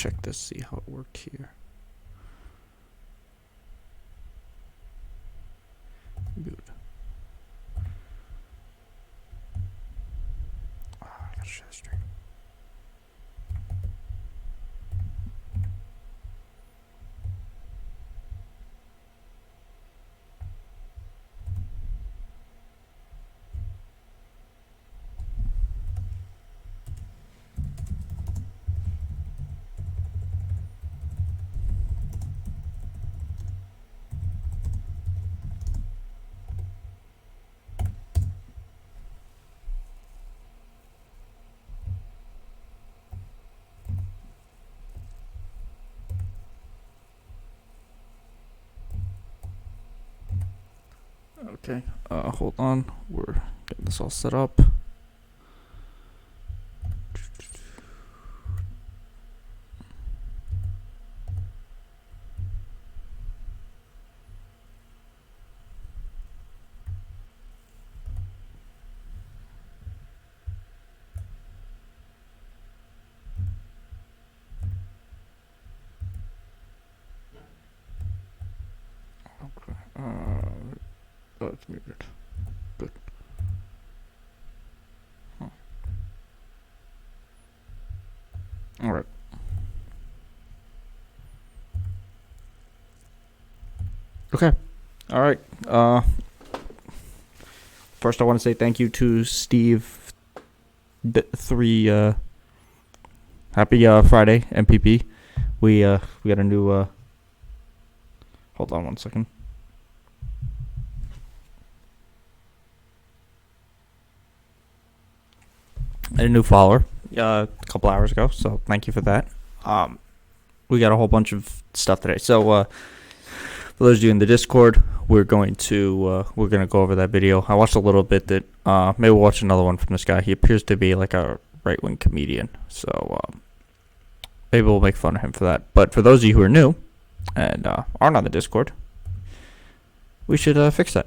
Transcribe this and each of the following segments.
check this, see how it worked here. Good. I gotta share the stream. Okay, hold on. We're getting this all set up. Okay. Oh, it's muted. Good. Huh. All right. Okay. All right. First, I want to say thank you to Steve. Happy Friday, MPP. We got a new. Hold on one second. A new follower a couple hours ago, so thank you for that. We got a whole bunch of stuff today. So for those of you in the Discord, we're gonna go over that video. I watched a little bit that maybe we'll watch another one from this guy. He appears to be like a right-wing comedian, so maybe we'll make fun of him for that. But for those of you who are new and aren't on the Discord, we should fix that.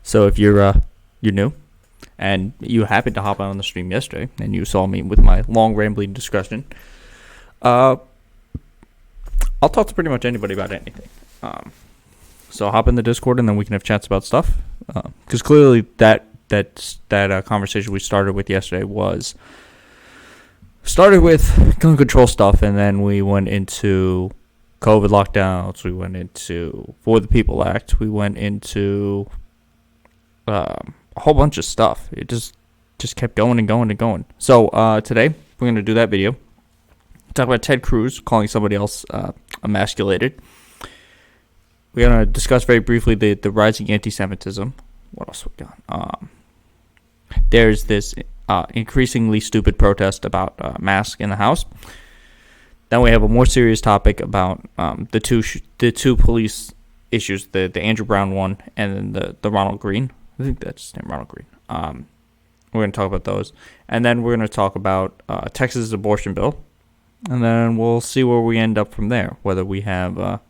So if you're new and you happened to hop on the stream yesterday and you saw me with my long rambling discussion, I'll talk to pretty much anybody about anything. So hop in the Discord and then we can have chats about stuff. Because clearly that conversation we started with yesterday started with gun control stuff, and then we went into COVID lockdowns. We went into For the People Act. We went into a whole bunch of stuff. It just kept going and going and going. So today we're going to do that video. Talk about Ted Cruz calling somebody else emasculated. We're going to discuss very briefly the rising anti-Semitism. What else we got? There's this increasingly stupid protest about masks in the House. Then we have a more serious topic about the two police issues, the Andrew Brown one and then the Ronald Green. I think that's his name, Ronald Green. We're going to talk about those. And then we're going to talk about Texas' abortion bill. And then we'll see where we end up from there. Whether we have a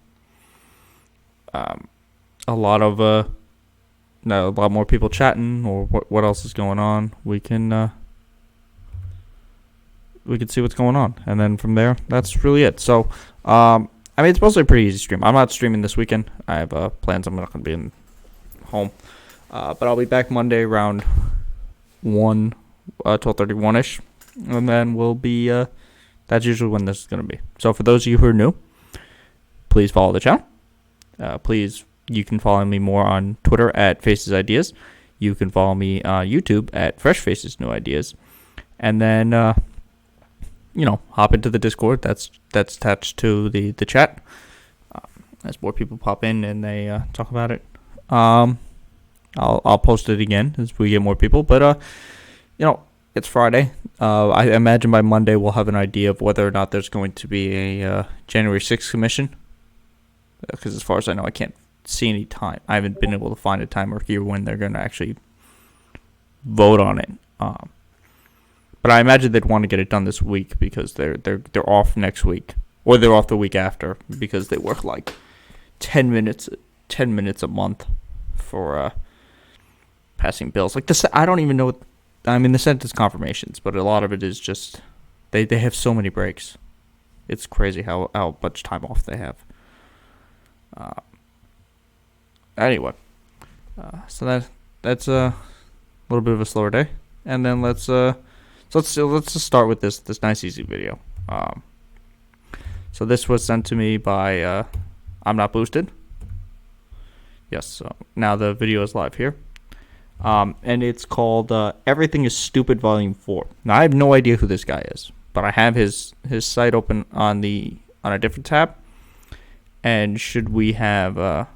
lot more people chatting, or what else is going on. We can see what's going on. And then from there, that's really it. So, it's mostly a pretty easy stream. I'm not streaming this weekend. I have plans. I'm not going to be in home. But I'll be back Monday around 12:31ish. And then we'll be, that's usually when this is going to be. So for those of you who are new, please follow the channel. Please, you can follow me more on Twitter at Faces Ideas. You can follow me on YouTube at Fresh Faces New Ideas. And then, hop into the Discord. That's attached to the chat. As more people pop in and they talk about it. I'll post it again as we get more people. But, it's Friday. I imagine by Monday we'll have an idea of whether or not there's going to be a January 6th commission. Because as far as I know, I can't see any time. I haven't been able to find a time or hear when they're going to actually vote on it. But I imagine they'd want to get it done this week because they're off next week, or they're off the week after because they work like 10 minutes a month for passing bills. Like I don't even know. I mean, the Senate is confirmations, but a lot of it is just they have so many breaks. It's crazy how much time off they have. Anyway, so that's a little bit of a slower day, and then let's just start with this nice easy video. So this was sent to me by I'm Not Boosted. Yes, so now the video is live here. And it's called Everything is Stupid Volume 4. Now I have no idea who this guy is, but I have his site open on a different tab. And should we have oh,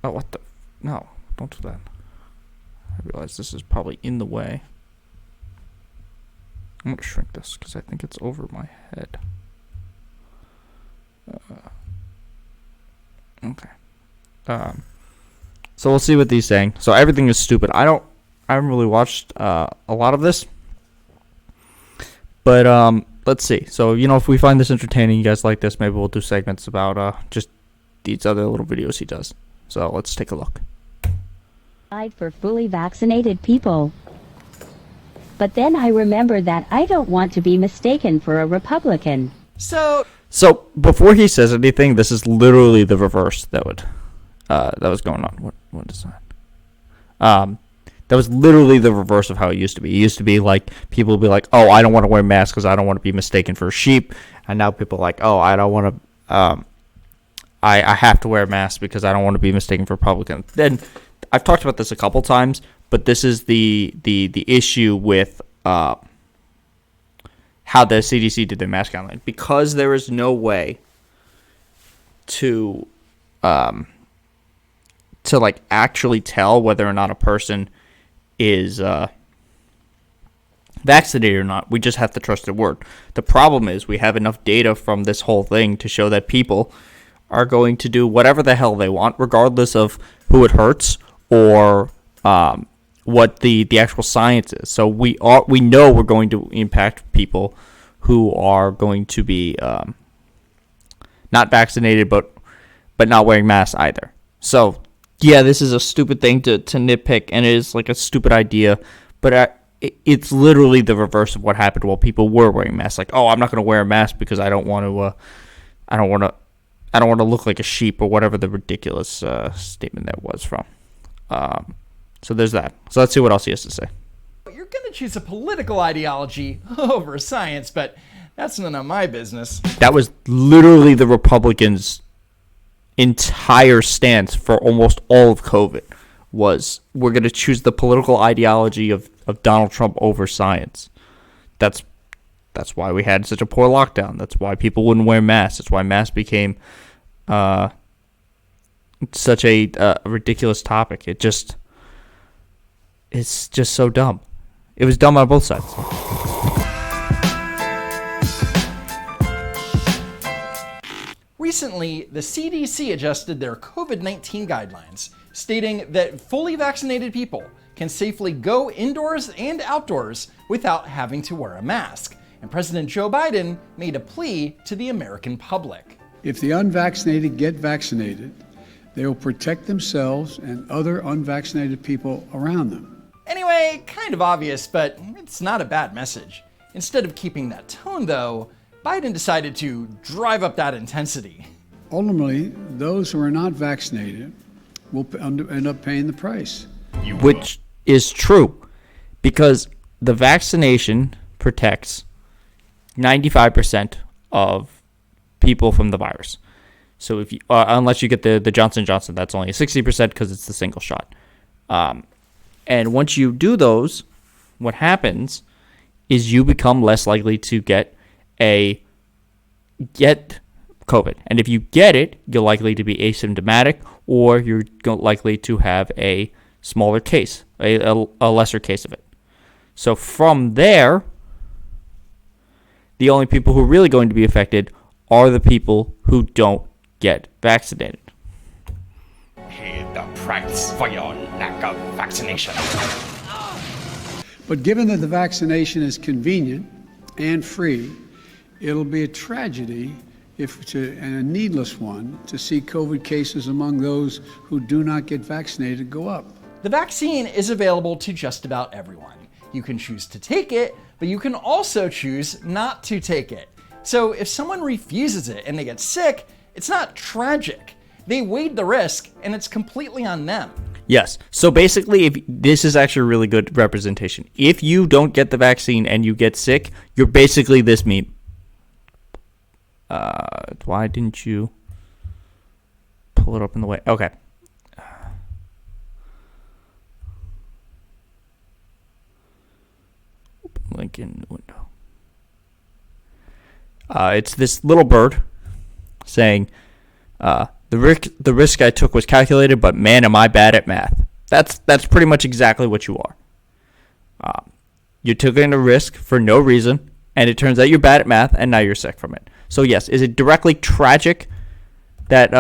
what the, no, don't do that. I realize this is probably in the way. I'm gonna shrink this because I think it's over my head. Okay. So we'll see what he's saying. So everything is stupid. I haven't really watched a lot of this, but let's see. So if we find this entertaining, you guys like this, maybe we'll do segments about just these other little videos he does. So let's take a look. For fully vaccinated people. But then I remember that I don't want to be mistaken for a Republican. So before he says anything, this is literally the reverse that was going on. What is that? That was literally the reverse of how it used to be. It used to be like people would be like, "Oh, I don't want to wear masks because I don't want to be mistaken for a sheep," and now people are like, "Oh, I don't want to. I have to wear a mask because I don't want to be mistaken for a Republican." Then I've talked about this a couple times, but this is the issue with how the CDC did their mask guideline, because there is no way to like actually tell whether or not a person is vaccinated or not. We just have to trust their word. The problem is we have enough data from this whole thing to show that people are going to do whatever the hell they want, regardless of who it hurts or what the actual science is. So we know we're going to impact people who are going to be not vaccinated, but not wearing masks either. So yeah, this is a stupid thing to nitpick, and it is like a stupid idea, but it's literally the reverse of what happened while people were wearing masks. Like, oh, I'm not going to wear a mask because I don't want to look like a sheep, or whatever the ridiculous statement that was from. So there's that. So let's see what else he has to say. You're going to choose a political ideology over science, but that's none of my business. That was literally the Republicans' entire stance for almost all of COVID, was we're going to choose the political ideology of Donald Trump over science. That's why we had such a poor lockdown. That's why people wouldn't wear masks. That's why masks became such a ridiculous topic. It's just so dumb. It was dumb on both sides. Recently, the CDC adjusted their COVID-19 guidelines, stating that fully vaccinated people can safely go indoors and outdoors without having to wear a mask. And President Joe Biden made a plea to the American public. If the unvaccinated get vaccinated, they will protect themselves and other unvaccinated people around them. Anyway, kind of obvious, but it's not a bad message. Instead of keeping that tone, though, Biden decided to drive up that intensity. Ultimately, those who are not vaccinated will end up paying the price. Which is true, because the vaccination protects 95% of people from the virus. So if you, unless you get the Johnson & Johnson, that's only 60% because it's the single shot. And once you do those, what happens is you become less likely to get COVID. And if you get it, you're likely to be asymptomatic, or you're likely to have a smaller case, a lesser case of it. So from there, the only people who are really going to be affected are the people who don't get vaccinated. Pay the price for your lack of vaccination. But given that the vaccination is convenient and free, it'll be a tragedy and a needless one, to see COVID cases among those who do not get vaccinated go up. The vaccine is available to just about everyone. You can choose to take it, but you can also choose not to take it. So if someone refuses it and they get sick, it's not tragic. They weighed the risk, and it's completely on them. Yes. So basically, if this is actually a really good representation. If you don't get the vaccine and you get sick, you're basically this meme. Why didn't you pull it up in the way? Okay. Link in window. It's this little bird saying, the risk I took was calculated, but man, am I bad at math. That's pretty much exactly what you are. You took in a risk for no reason, and it turns out you're bad at math, and now you're sick from it. So yes, is it directly tragic that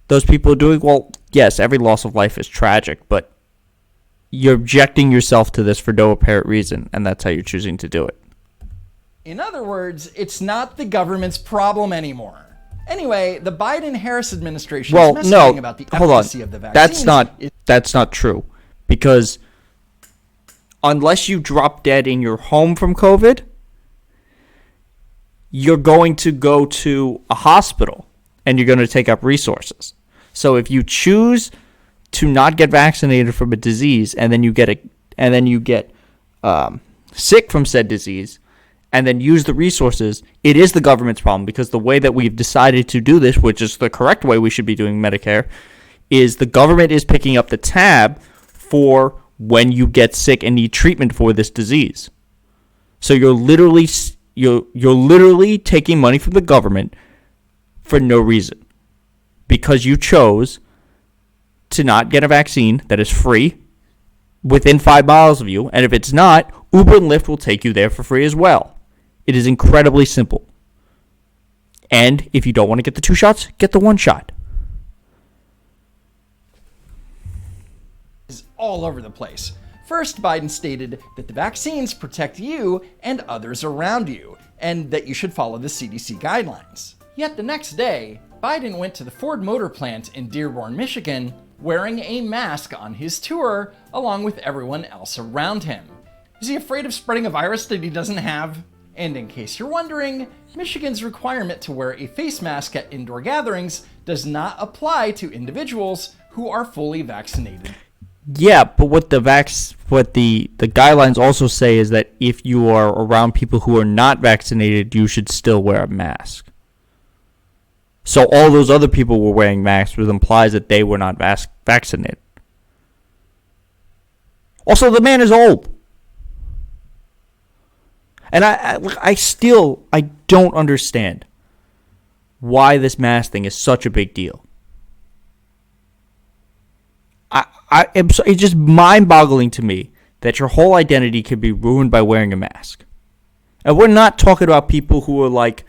those people are doing? Well, yes, every loss of life is tragic, but you're objecting yourself to this for no apparent reason, and that's how you're choosing to do it. In other words, it's not the government's problem anymore. Anyway, the Biden-Harris administration's messaging about the efficacy of the vaccine. That's not true, because unless you drop dead in your home from COVID, you're going to go to a hospital and you're going to take up resources. So if you choose to not get vaccinated from a disease and then you get sick from said disease and then use the resources, it is the government's problem, because the way that we've decided to do this, which is the correct way we should be doing Medicare, is the government is picking up the tab for when you get sick and need treatment for this disease. So you're literally taking money from the government for no reason, because you chose to not get a vaccine that is free within 5 miles of you, and if it's not, Uber and Lyft will take you there for free as well. It is incredibly simple. And if you don't want to get the 2 shots, get the 1 shot. Is all over the place. First, Biden stated that the vaccines protect you and others around you, and that you should follow the CDC guidelines. Yet the next day, Biden went to the Ford Motor plant in Dearborn, Michigan, wearing a mask on his tour, along with everyone else around him. Is he afraid of spreading a virus that he doesn't have? And in case you're wondering, Michigan's requirement to wear a face mask at indoor gatherings does not apply to individuals who are fully vaccinated. Yeah, but what the guidelines also say is that if you are around people who are not vaccinated, you should still wear a mask. So all those other people were wearing masks, which implies that they were not vaccinated. Also, the man is old. And I don't understand why this mask thing is such a big deal. It's just mind-boggling to me that your whole identity could be ruined by wearing a mask. And we're not talking about people who are like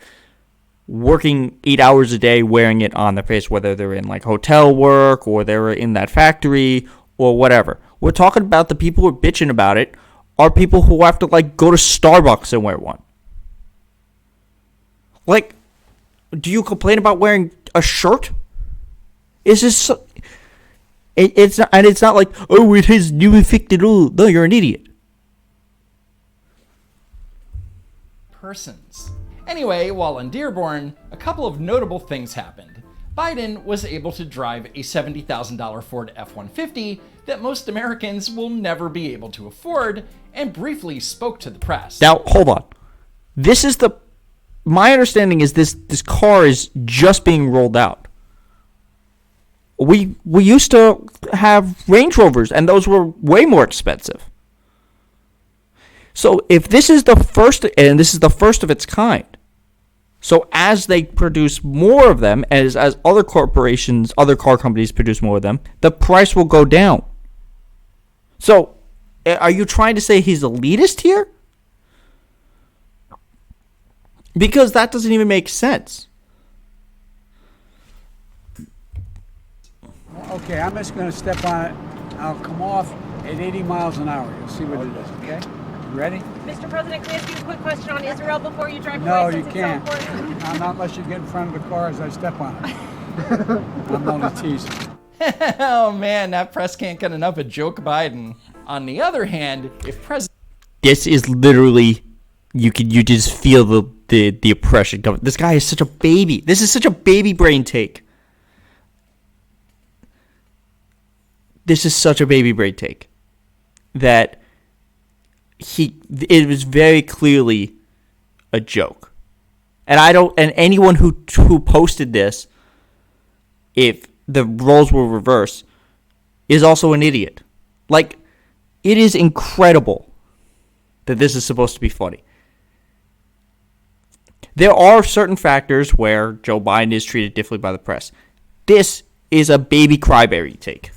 working 8 hours a day wearing it on their face, whether they're in like hotel work or they're in that factory or whatever. We're talking about the people who are bitching about it are people who have to like go to Starbucks and wear one. Like, do you complain about wearing a shirt? Is this so, it's not like, oh, it has new infected. Oh, no, you're an idiot. Persons. Anyway, while in Dearborn, a couple of notable things happened. Biden was able to drive a $70,000 Ford F-150 that most Americans will never be able to afford, and briefly spoke to the press. Now, hold on. My understanding is this car is just being rolled out. We used to have Range Rovers, and those were way more expensive. So if this is the first, and this is the first of its kind, so as they produce more of them, as other corporations, other car companies produce more of them, the price will go down. So are you trying to say he's elitist here? Because that doesn't even make sense. Okay, I'm just going to step on it. I'll come off at 80 miles an hour. You'll see what it is, okay? Ready? Mr. President, can I ask you a quick question on Israel before you drive No, away? you since can't. It's so important? Not unless you get in front of the car as I step on it. I'm only teasing. Oh man, that press can't get enough of Joe Biden. On the other hand, if President This is literally, you just feel the oppression coming. This guy is such a baby. This is such a baby brain take. This is such a baby brain take that it was very clearly a joke. And anyone who posted this, if the roles were reversed, is also an idiot. Like, it is incredible that this is supposed to be funny. There are certain factors where Joe Biden is treated differently by the press. This is a baby crybaby take.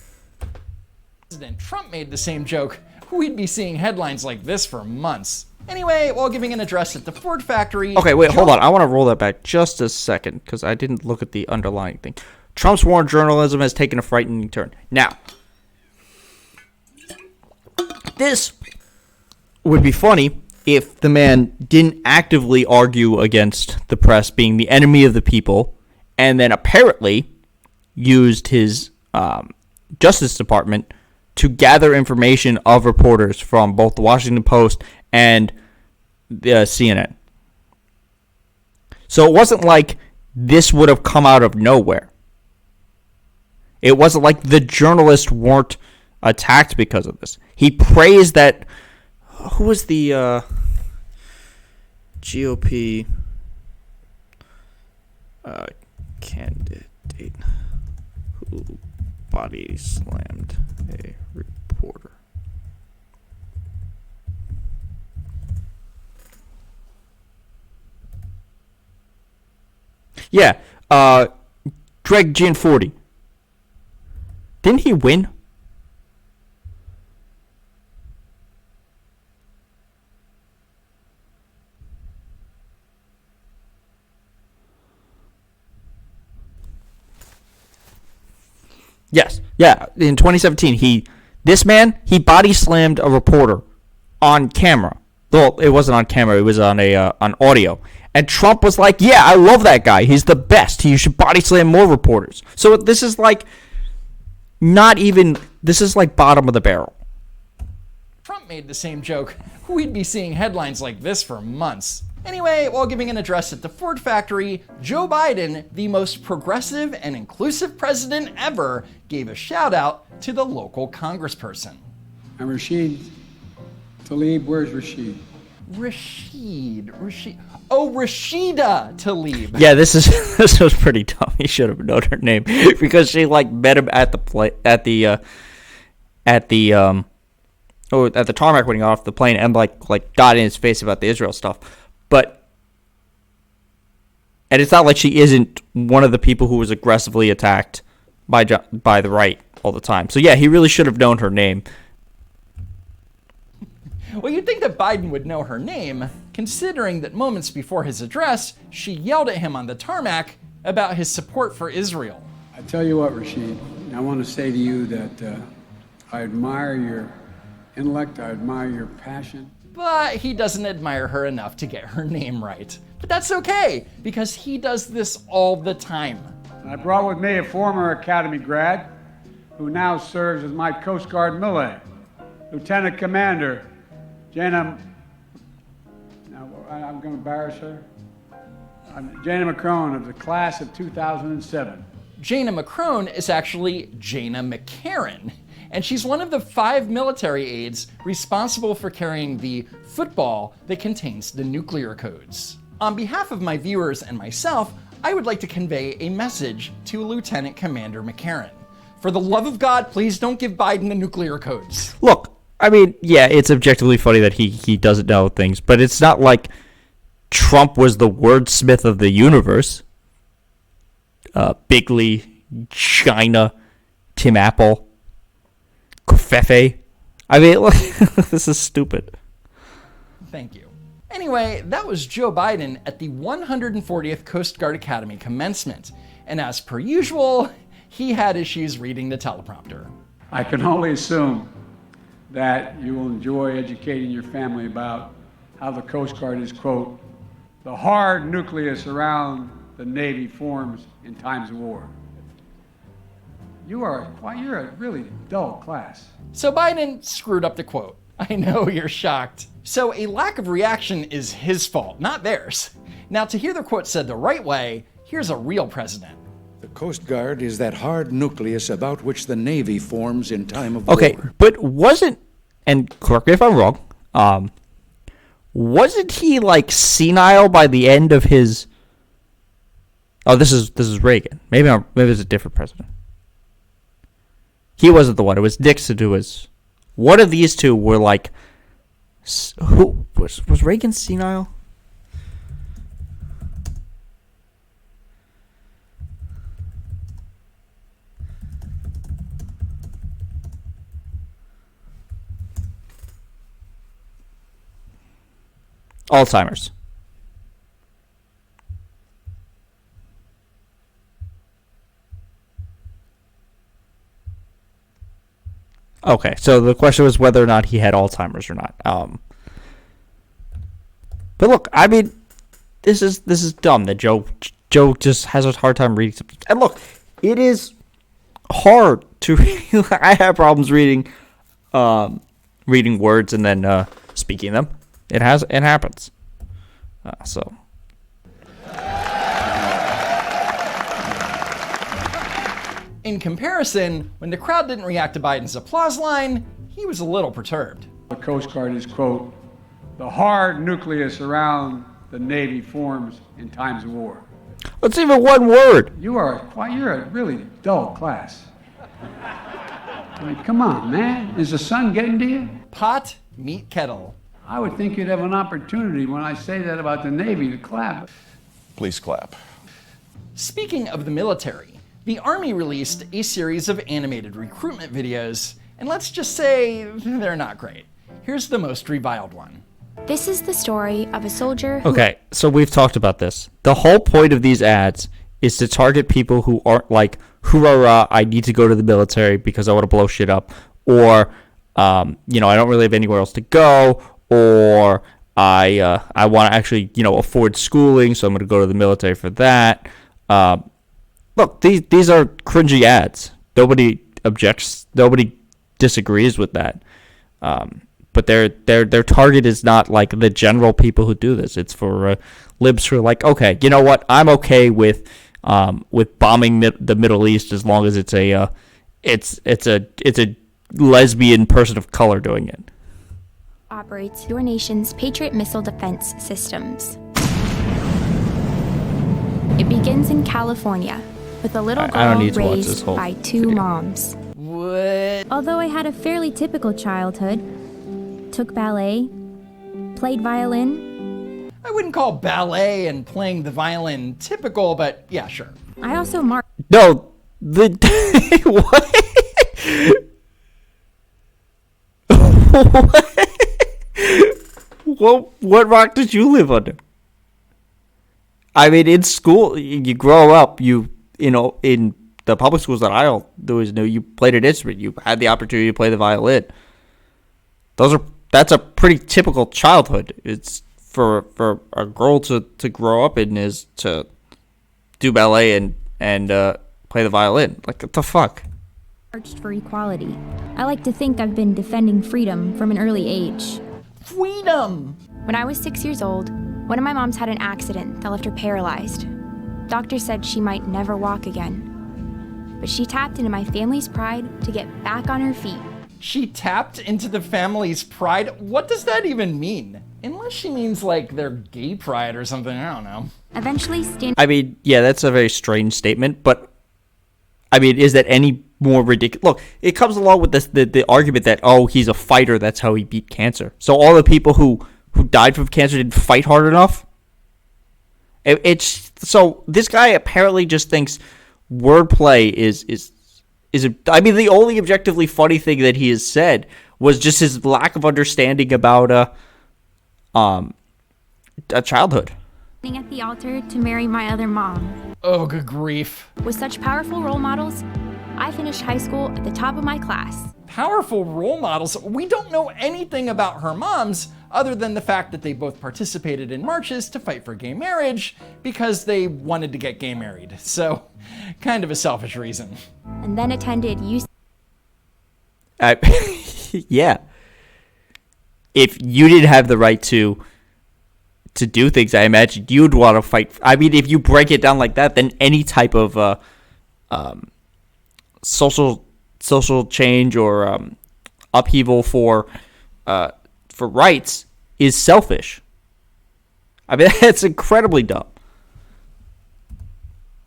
President Trump made the same joke, we'd be seeing headlines like this for months. Anyway, while giving an address at the Ford factory... Okay, wait, hold on. I want to roll that back just a second because I didn't look at the underlying thing. Trump's war on journalism has taken a frightening turn. Now, this would be funny if the man didn't actively argue against the press being the enemy of the people and then apparently used his Justice Department to gather information of reporters from both the Washington Post and CNN. So it wasn't like this would have come out of nowhere. It wasn't like the journalists weren't attacked because of this. He praised that... Who was the GOP candidate who body slammed a reporter? Yeah, Greg Gianforti. Didn't he win? Yes. Yeah. In 2017, he body slammed a reporter on camera. Well, it wasn't on camera. It was on on audio. And Trump was like, "Yeah, I love that guy. He's the best. You should body slam more reporters." So this is like this is like bottom of the barrel. Trump made the same joke, we'd be seeing headlines like this for months. Anyway, while giving an address at the Ford factory, Joe Biden, the most progressive and inclusive president ever, gave a shout out to the local congressperson. And Rashid Tlaib, where's Rashid? Rashid. Oh, Rashida Tlaib. Yeah, this was pretty dumb. He should have known her name because she met him at the tarmac when he got off the plane and got in his face about the Israel stuff. And it's not like she isn't one of the people who was aggressively attacked by the right all the time. So yeah, he really should have known her name. Well, you'd think that Biden would know her name, considering that moments before his address, she yelled at him on the tarmac about his support for Israel. I tell you what, Rashid, I want to say to you that I admire your intellect, I admire your passion. But he doesn't admire her enough to get her name right. But that's okay, because he does this all the time. I brought with me a former Academy grad who now serves as my Coast Guard Millet, Lieutenant Commander Jana, now I'm going to embarrass her, Jana McCrone of the class of 2007. Jana McCrone is actually Jana McCarran, and she's one of the 5 military aides responsible for carrying the football that contains the nuclear codes. On behalf of my viewers and myself, I would like to convey a message to Lieutenant Commander McCarran. For the love of God, please don't give Biden the nuclear codes. Look, I mean, yeah, it's objectively funny that he doesn't know things, but it's not like Trump was the wordsmith of the universe. Bigley, China, Tim Apple, Kofefe. I mean, look, this is stupid. Thank you. Anyway, that was Joe Biden at the 140th Coast Guard Academy commencement. And as per usual, he had issues reading the teleprompter. I can only assume that you will enjoy educating your family about how the Coast Guard is, quote, the hard nucleus around the Navy forms in times of war. You're a really dull class. So Biden screwed up the quote. I know you're shocked. So a lack of reaction is his fault, not theirs. Now, to hear the quote said the right way, here's a real president. The Coast Guard is that hard nucleus about which the Navy forms in time of Okay, war. but wasn't, and correct me if I'm wrong, wasn't he like senile by the end of his? Oh, this is Reagan. Maybe it's a different president. He wasn't the one. It was Nixon who was. One of these two were like. Who was Reagan senile? Alzheimer's. Okay, so the question was whether or not he had Alzheimer's or not. But look, I mean, this is dumb that Joe just has a hard time reading something. And look, it is hard to read. I have problems reading words and then speaking them. It happens. So. In comparison, when the crowd didn't react to Biden's applause line, he was a little perturbed. The Coast Guard is, quote, the hard nucleus around the Navy forms in times of war. That's even one word. You're a really dull class. I mean, come on, man. Is the sun getting to you? Pot, meet kettle. I would think you'd have an opportunity when I say that about the Navy to clap. Please clap. Speaking of the military, the Army released a series of animated recruitment videos, and let's just say they're not great. Here's the most reviled one. This is the story of a soldier who... Okay, so we've talked about this. The whole point of these ads is to target people who aren't like, hoorah, I need to go to the military because I want to blow shit up, or, I don't really have anywhere else to go, or I want to actually, afford schooling, so I'm going to go to the military for that. Look, these are cringy ads. Nobody objects. Nobody disagrees with that. But their target is not like the general people who do this. It's for libs who are like, okay, you know what? I'm okay with bombing the Middle East as long as it's a lesbian person of color doing it. Operates your nation's Patriot missile defense systems. It begins in California with a little girl raised by two moms. What? Although I had a fairly typical childhood, took ballet, played violin. I wouldn't call ballet and playing the violin typical, but yeah, sure. I also marked. No, what rock did you live under? I mean, in school, you grow up, in the public schools that I always knew, you played an instrument. You had the opportunity to play the violin. That's a pretty typical childhood. It's for a girl to grow up in is to do ballet and play the violin. Like, what the fuck? Marched for equality. I like to think I've been defending freedom from an early age. Freedom! When I was 6 years old, one of my moms had an accident that left her paralyzed. Doctors said she might never walk again. But she tapped into my family's pride to get back on her feet. She tapped into the family's pride? What does that even mean? Unless she means like their gay pride or something, I don't know. Eventually I mean, yeah, that's a very strange statement, but I mean, is that any more ridiculous? Look, it comes along with this the argument that, oh, he's a fighter, that's how he beat cancer. So all the people who died from cancer didn't fight hard enough? So this guy apparently just thinks wordplay I mean, the only objectively funny thing that he has said was just his lack of understanding about a childhood. At the altar to marry my other mom. Oh, good grief. With such powerful role models, I finished high school at the top of my class. Powerful role models. We don't know anything about her moms other than the fact that they both participated in marches to fight for gay marriage because they wanted to get gay married. So, kind of a selfish reason. And then attended UC. Yeah. If you didn't have the right to do things, I imagine you'd want to fight. I mean, if you break it down like that, then any type of social change or upheaval for rights is selfish. I mean, that's incredibly dumb.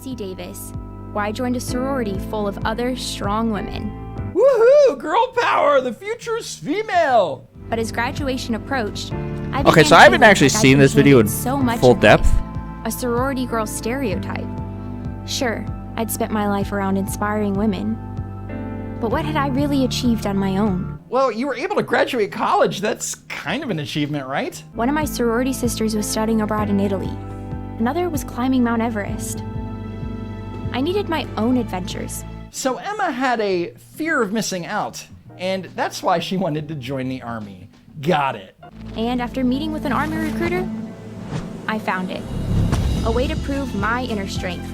UC Davis, where I joined a sorority full of other strong women. Woohoo! Girl power! The future's female! But as graduation approached, I Okay, so I haven't actually seen this video in full depth. A sorority girl stereotype. Sure, I'd spent my life around inspiring women, but what had I really achieved on my own? Well, you were able to graduate college. That's kind of an achievement, right? One of my sorority sisters was studying abroad in Italy. Another was climbing Mount Everest. I needed my own adventures. So Emma had a fear of missing out, and that's why she wanted to join the army. Got it. And after meeting with an army recruiter, I found it. A way to prove my inner strength,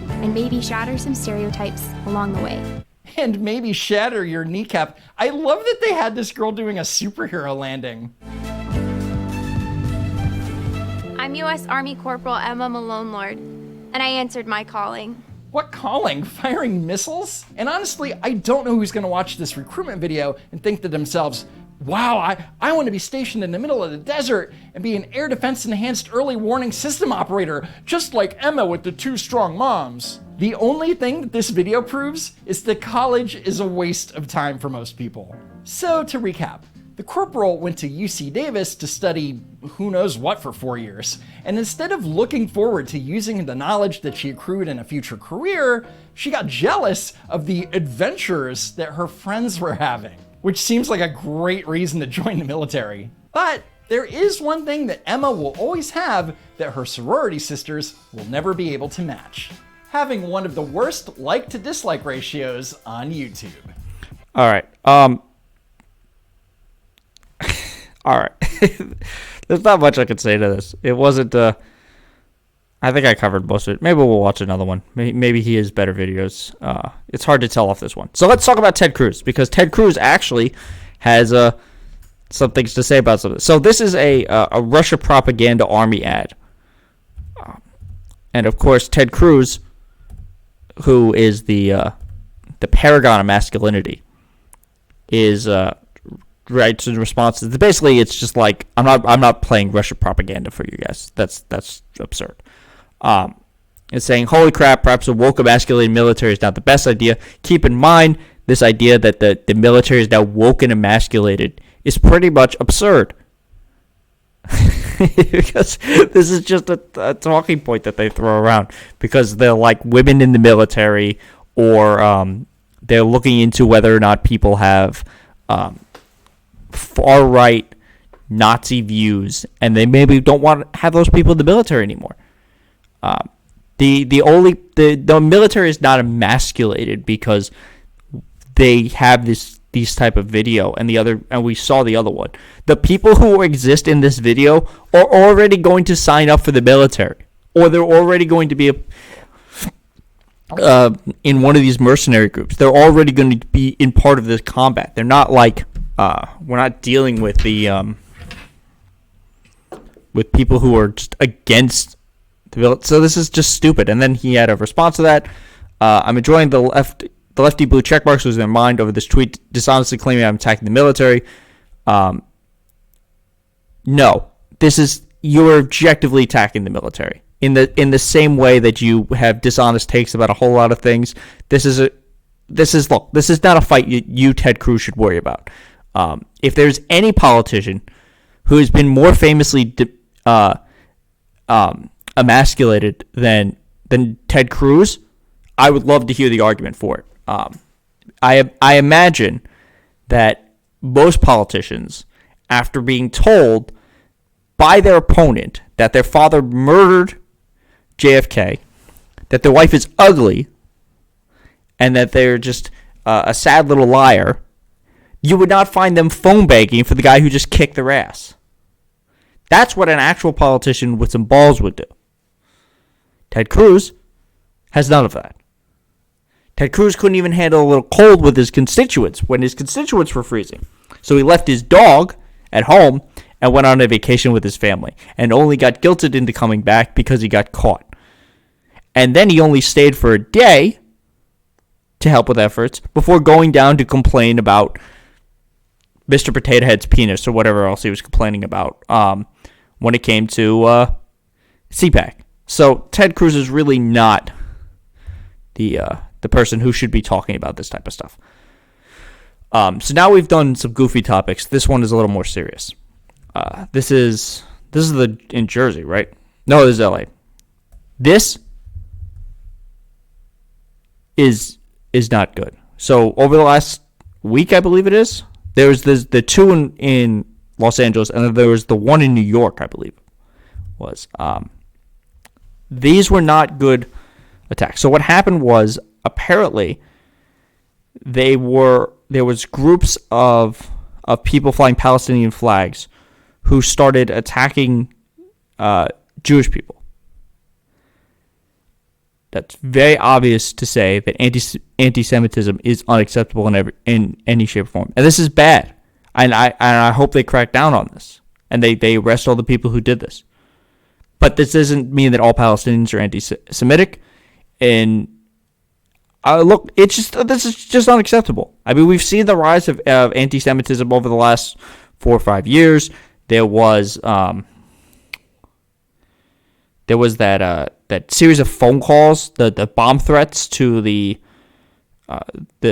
and maybe shatter some stereotypes along the way. And maybe shatter your kneecap. I love that they had this girl doing a superhero landing. I'm U.S. Army Corporal Emma Malone Lord, and I answered my calling. What calling? Firing missiles? And honestly, I don't know who's gonna watch this recruitment video and think to themselves, wow, I want to be stationed in the middle of the desert and be an air defense enhanced early warning system operator, just like Emma with the 2 strong moms. The only thing that this video proves is that college is a waste of time for most people. So to recap, the corporal went to UC Davis to study who knows what for 4 years, and instead of looking forward to using the knowledge that she accrued in a future career, she got jealous of the adventures that her friends were having, which seems like a great reason to join the military. But there is one thing that Emma will always have that her sorority sisters will never be able to match: having one of the worst like to dislike ratios on YouTube. All right. All right. There's not much I could say to this. It wasn't. I think I covered most of it. Maybe we'll watch another one. Maybe he has better videos. It's hard to tell off this one. So let's talk about Ted Cruz, because Ted Cruz actually has some things to say about something. So this is a Russia propaganda army ad, and of course Ted Cruz, who is the paragon of masculinity, is writes in response to basically it's just like I'm not playing Russia propaganda for you guys. That's absurd. It's saying, holy crap, perhaps a woke emasculated military is not the best idea. Keep in mind, this idea that the military is now woke and emasculated is pretty much absurd. Because this is just a talking point that they throw around because they're like women in the military, or they're looking into whether or not people have far-right Nazi views, and they maybe don't want to have those people in the military anymore. The military is not emasculated because they have these type of video, and we saw the other one. The people who exist in this video are already going to sign up for the military, or they're already going to be in one of these mercenary groups. They're already going to be in part of this combat. They're not like we're not dealing with the with people who are just against the military. So this is just stupid. And then he had a response to that. I'm enjoying the lefty blue check marks was in their mind over this tweet dishonestly claiming I'm attacking the military. No, you're objectively attacking the military in the same way that you have dishonest takes about a whole lot of things. This is not a fight you Ted Cruz should worry about. If there's any politician who has been more famously emasculated than Ted Cruz, I would love to hear the argument for it. I imagine that most politicians, after being told by their opponent that their father murdered JFK, that their wife is ugly, and that they're just a sad little liar, you would not find them phone banking for the guy who just kicked their ass. That's what an actual politician with some balls would do. Ted Cruz has none of that. Ted Cruz couldn't even handle a little cold with his constituents when his constituents were freezing. So he left his dog at home and went on a vacation with his family, and only got guilted into coming back because he got caught. And then he only stayed for a day to help with efforts before going down to complain about Mr. Potato Head's penis or whatever else he was complaining about when it came to CPAC. So Ted Cruz is really not the person who should be talking about this type of stuff. So now we've done some goofy topics. This one is a little more serious. This is in Jersey, right? No, this is LA. This is not good. So over the last week, I believe it is, there was the two in Los Angeles, and then there was the one in New York, I believe was. These were not good attacks. So what happened was, apparently, there was groups of people flying Palestinian flags who started attacking Jewish people. That's very obvious to say that anti-Semitism is unacceptable in any shape or form, and this is bad. And I hope they crack down on this and they arrest all the people who did this. But this doesn't mean that all Palestinians are anti-Semitic. And look, this is just unacceptable. I mean, we've seen the rise of anti-Semitism over the last 4 or 5 years. There was that series of phone calls, the bomb threats to the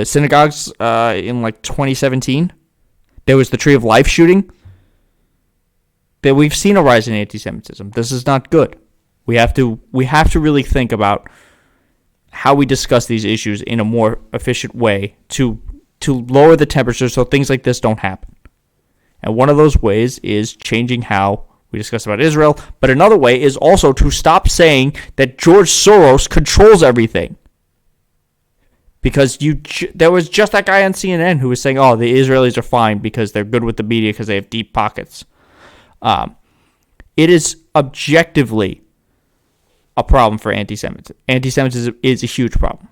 synagogues in like 2017. There was the Tree of Life shooting. That we've seen a rise in anti-Semitism. This is not good. We have to really think about how we discuss these issues in a more efficient way to lower the temperature so things like this don't happen. And one of those ways is changing how we discuss about Israel, but another way is also to stop saying that George Soros controls everything. Because there was just that guy on CNN who was saying, oh, the Israelis are fine because they're good with the media because they have deep pockets. It is objectively a problem for anti-Semitism. Anti-Semitism is a huge problem.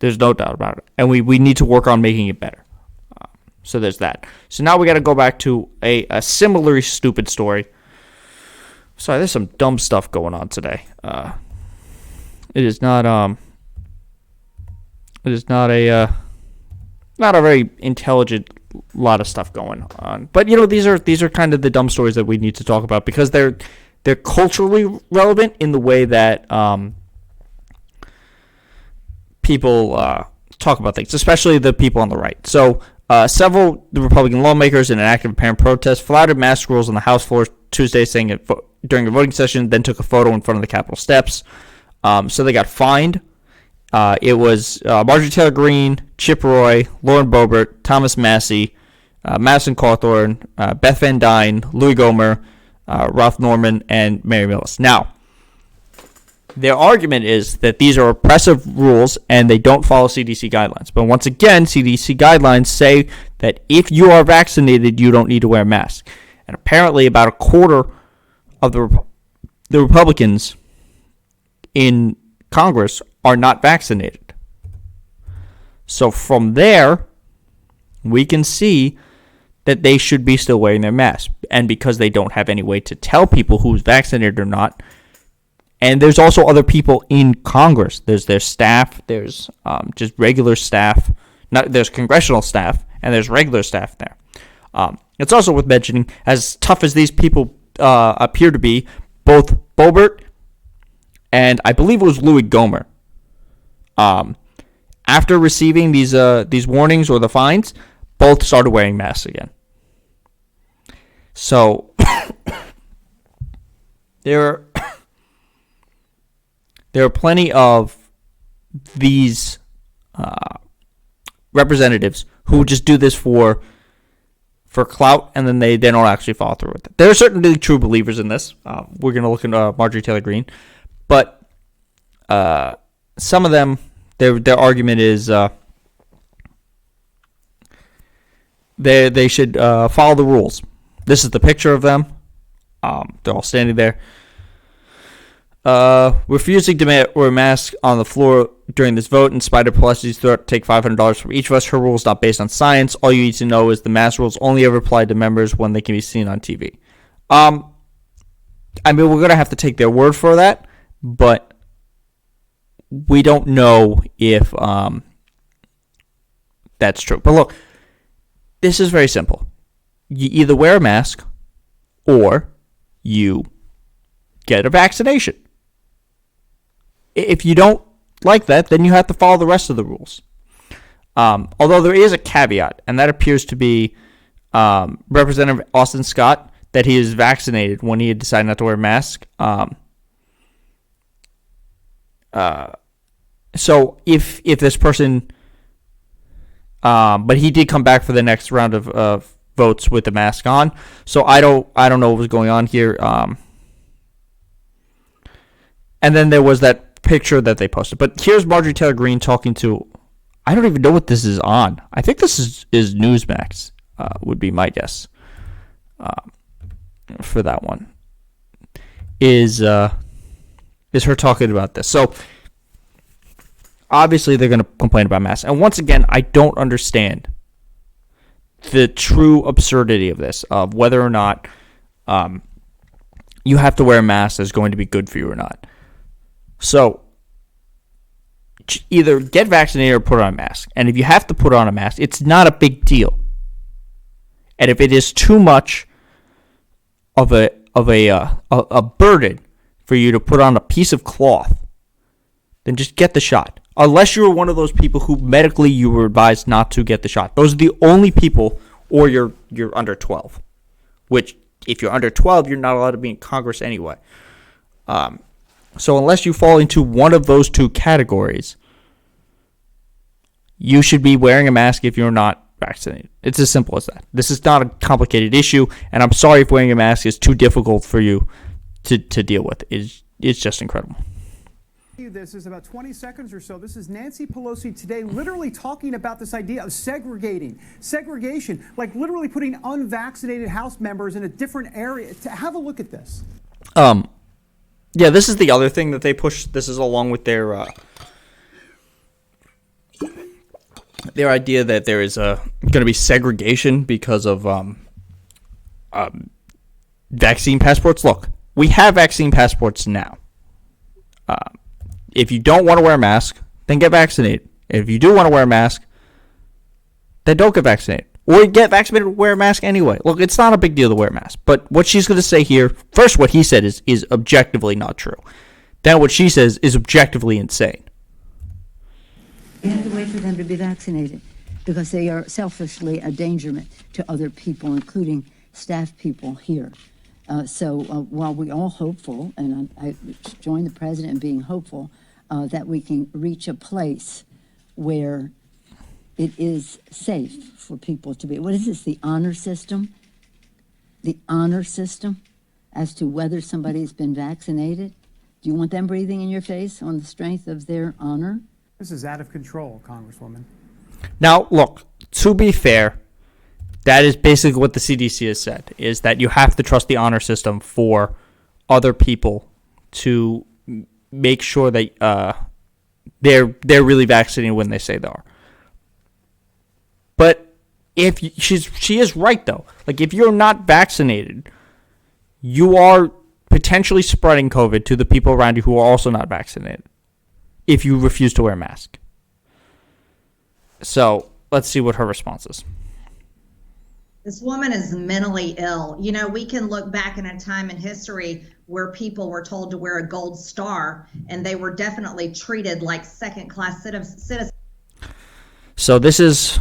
There's no doubt about it. And we need to work on making it better. So there's that. So now we got to go back to a similarly stupid story. Sorry, there's some dumb stuff going on today. It is not a very intelligent lot of stuff going on. But these are kind of the dumb stories that we need to talk about because they're culturally relevant in the way that people talk about things, especially the people on the right. So several Republican lawmakers in an act of apparent protest flouted mask rules on the House floor Tuesday, saying it during a voting session, then took a photo in front of the Capitol steps. So they got fined. It was Marjorie Taylor Greene, Chip Roy, Lauren Boebert, Thomas Massey, Madison Cawthorn, Beth Van Dyne, Louis Gohmert, Ralph Norman, and Mary Millis. Now, their argument is that these are oppressive rules and they don't follow CDC guidelines. But once again, CDC guidelines say that if you are vaccinated, you don't need to wear a mask. And apparently about a quarter of the Republicans in Congress are not vaccinated. So from there, we can see that they should be still wearing their mask. And because they don't have any way to tell people who's vaccinated or not, and there's also other people in Congress. There's their staff, there's just regular staff, there's congressional staff, and there's regular staff there. It's also worth mentioning, as tough as these people appear to be, both Boebert and I believe it was Louis Gohmert, after receiving these warnings or the fines, both started wearing masks again. So there are plenty of these representatives who just do this for clout, and then they don't actually follow through with it. There are certainly true believers in this. We're going to look at Marjorie Taylor Greene. But some of them their argument is they should follow the rules. This is the picture of them. They're all standing there. Refusing to wear a mask on the floor during this vote, in spite of Pelosi's threat to take $500 from each of us. Her rule is not based on science. All you need to know is the mask rules only ever apply to members when they can be seen on TV. I mean, we're going to have to take their word for that, but we don't know if that's true. But look, this is very simple. You either wear a mask or you get a vaccination. If you don't like that, then you have to follow the rest of the rules. Although there is a caveat, and that appears to be Representative Austin Scott, that he is vaccinated when he had decided not to wear a mask. So if this person, but he did come back for the next round of votes with the mask on. So I don't know what was going on here. And then there was that picture that they posted. But here's Marjorie Taylor Greene talking to, I don't even know what this is on. I think this is Newsmax, would be my guess. For that one is her talking about this. So obviously they're going to complain about masks. And once again, I don't understand the true absurdity of this, of whether or not you have to wear a mask that's going to be good for you or not. So either get vaccinated or put on a mask. And if you have to put on a mask, it's not a big deal. And if it is too much of a burden for you to put on a piece of cloth, then just get the shot. Unless you're one of those people who medically you were advised not to get the shot. Those are the only people, or you're under 12. Which, if you're under 12, you're not allowed to be in Congress anyway. So unless you fall into one of those two categories, you should be wearing a mask if you're not vaccinated. It's as simple as that. This is not a complicated issue, and I'm sorry if wearing a mask is too difficult for you to deal with. It's just incredible. This is about 20 seconds or so. This is Nancy Pelosi today literally talking about this idea of segregation, like literally putting unvaccinated House members in a different area. Have a look at this. Yeah, this is the other thing that they push. This is along with their idea that there is going to be segregation because of vaccine passports. Look, we have vaccine passports now. If you don't want to wear a mask, then get vaccinated. If you do want to wear a mask, then don't get vaccinated. Or get vaccinated and wear a mask anyway. Look, it's not a big deal to wear a mask. But what she's going to say here, first what he said is objectively not true. Then what she says is objectively insane. You have to wait for them to be vaccinated because they are selfishly a endangerment to other people, including staff people here. So while we're all hopeful, and I join the president in being hopeful, that we can reach a place where it is safe for people to be. What is this, the honor system? The honor system as to whether somebody's been vaccinated? Do you want them breathing in your face on the strength of their honor? This is out of control, Congresswoman. Now, look, to be fair, that is basically what the CDC has said, is that you have to trust the honor system for other people to make sure that they're really vaccinated when they say they are. But if she is right, though. Like, if you're not vaccinated, you are potentially spreading COVID to the people around you who are also not vaccinated if you refuse to wear a mask. So let's see what her response is. This woman is mentally ill. You know, we can look back in a time in history where people were told to wear a gold star, and they were definitely treated like second-class citizens. So this is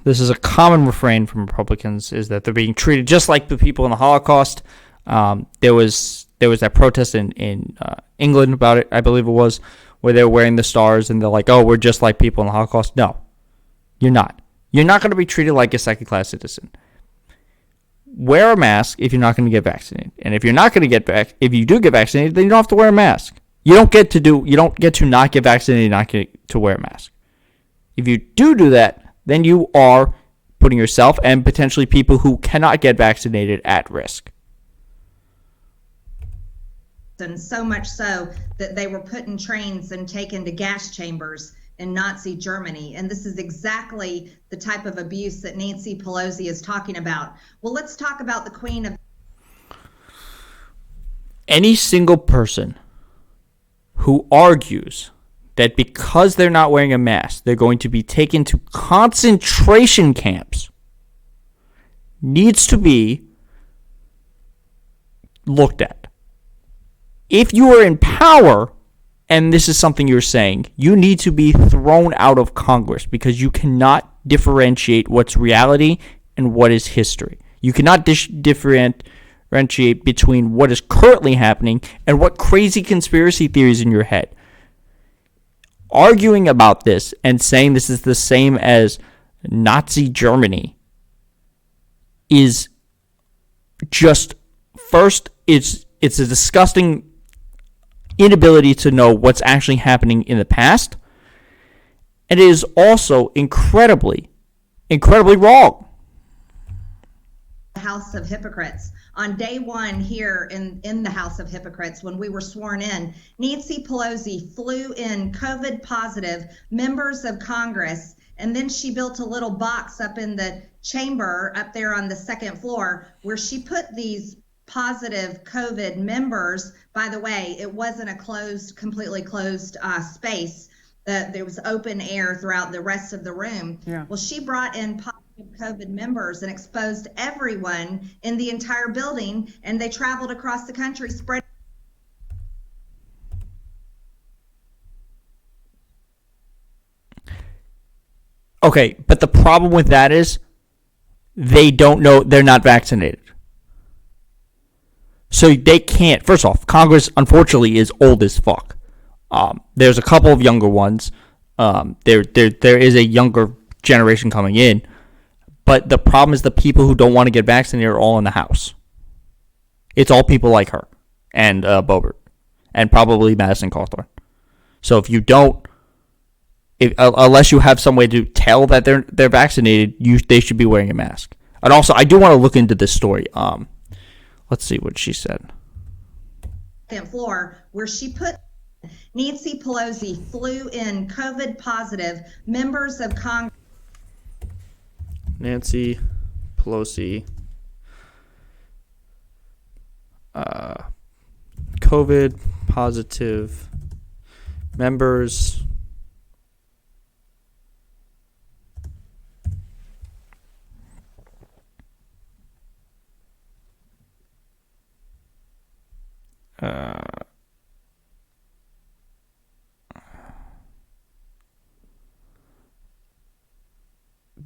a common refrain from Republicans, is that they're being treated just like the people in the Holocaust. There was that protest in England about it, I believe it was, where they were wearing the stars, and they're like, oh, we're just like people in the Holocaust. No, you're not. You're not going to be treated like a second-class citizen. Wear a mask if you're not going to get vaccinated. And if you're not going to if you do get vaccinated, then you don't have to wear a mask. You don't get to not get vaccinated, not get to wear a mask. If you do that, then you are putting yourself and potentially people who cannot get vaccinated at risk. And so much so that they were put in trains and taken to gas chambers in Nazi Germany. And this is exactly the type of abuse that Nancy Pelosi is talking about. Well, let's talk about the Queen of... Any single person who argues that because they're not wearing a mask, they're going to be taken to concentration camps needs to be looked at. If you are in power, and this is something you're saying, you need to be thrown out of Congress because you cannot differentiate what's reality and what is history. You cannot differentiate between what is currently happening and what crazy conspiracy theories in your head. Arguing about this and saying this is the same as Nazi Germany is just, first, it's a disgusting inability to know what's actually happening in the past, and it is also incredibly wrong. House of Hypocrites. On day one here in the House of Hypocrites, when we were sworn in, Nancy Pelosi flew in COVID positive members of Congress, and then she built a little box up in the chamber up there on the second floor where she put these positive COVID members. By the way, it wasn't a completely closed space. There was open air throughout the rest of the room. Yeah. Well, she brought in positive COVID members and exposed everyone in the entire building, and they traveled across the country spreading. Okay, but the problem with that is they don't know, they're not vaccinated. So they can't. First off, Congress, unfortunately, is old as fuck. There's a couple of younger ones. There is a younger generation coming in. But the problem is the people who don't want to get vaccinated are all in the House. It's all people like her and Boebert and probably Madison Cawthorn. So if you don't, unless you have some way to tell that they're vaccinated, they should be wearing a mask. And also, I do want to look into this story. Let's see what she said. Second floor where she put Nancy Pelosi flew in COVID positive members of Congress. Nancy Pelosi, COVID positive members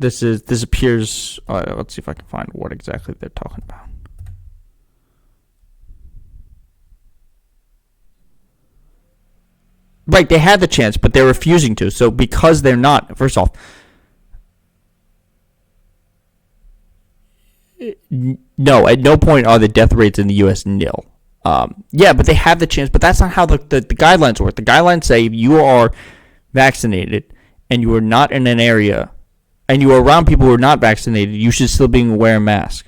This appears. Let's see if I can find what exactly they're talking about. Right, they had the chance, but they're refusing to. So because they're not, first off, no, at no point are the death rates in the U.S. nil. Yeah, but they have the chance, but that's not how the guidelines work. The guidelines say if you are vaccinated and you are not in an area and you are around people who are not vaccinated, you should still be wearing a mask.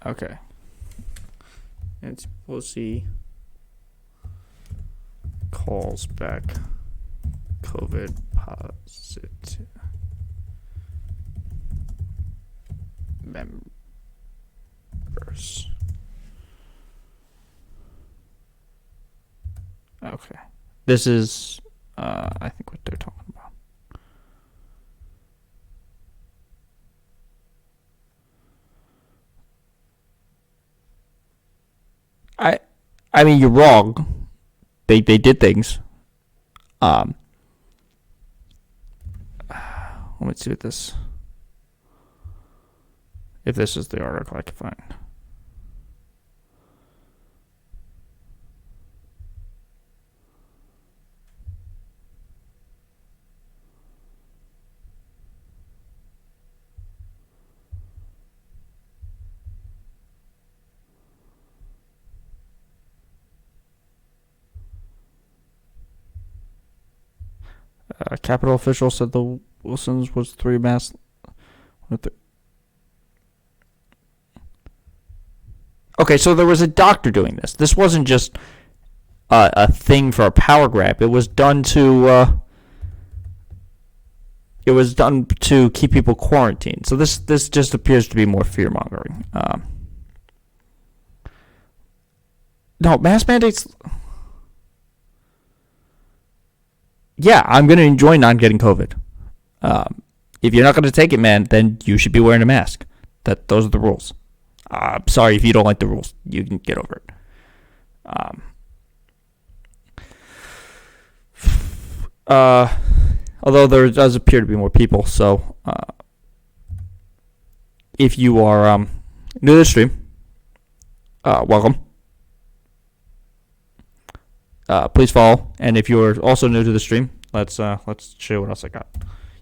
Okay. Nancy Pelosi calls back COVID positive members. Okay. This is, I think, what they're talking about. I mean, you're wrong. They did things. Let me see what this. If this is the article I can find. Capitol official said the Wilsons was 3 masks. Okay, so there was a doctor doing this. This wasn't just a thing for a power grab. It was done to keep people quarantined. So this just appears to be more fear mongering. No, mask mandates. Yeah, I'm going to enjoy not getting COVID. If you're not going to take it, man, then you should be wearing a mask. Those are the rules. Sorry if you don't like the rules. You can get over it. Although there does appear to be more people, so if you are new to the stream, welcome. Please follow, and if you're also new to the stream, let's show you what else I got.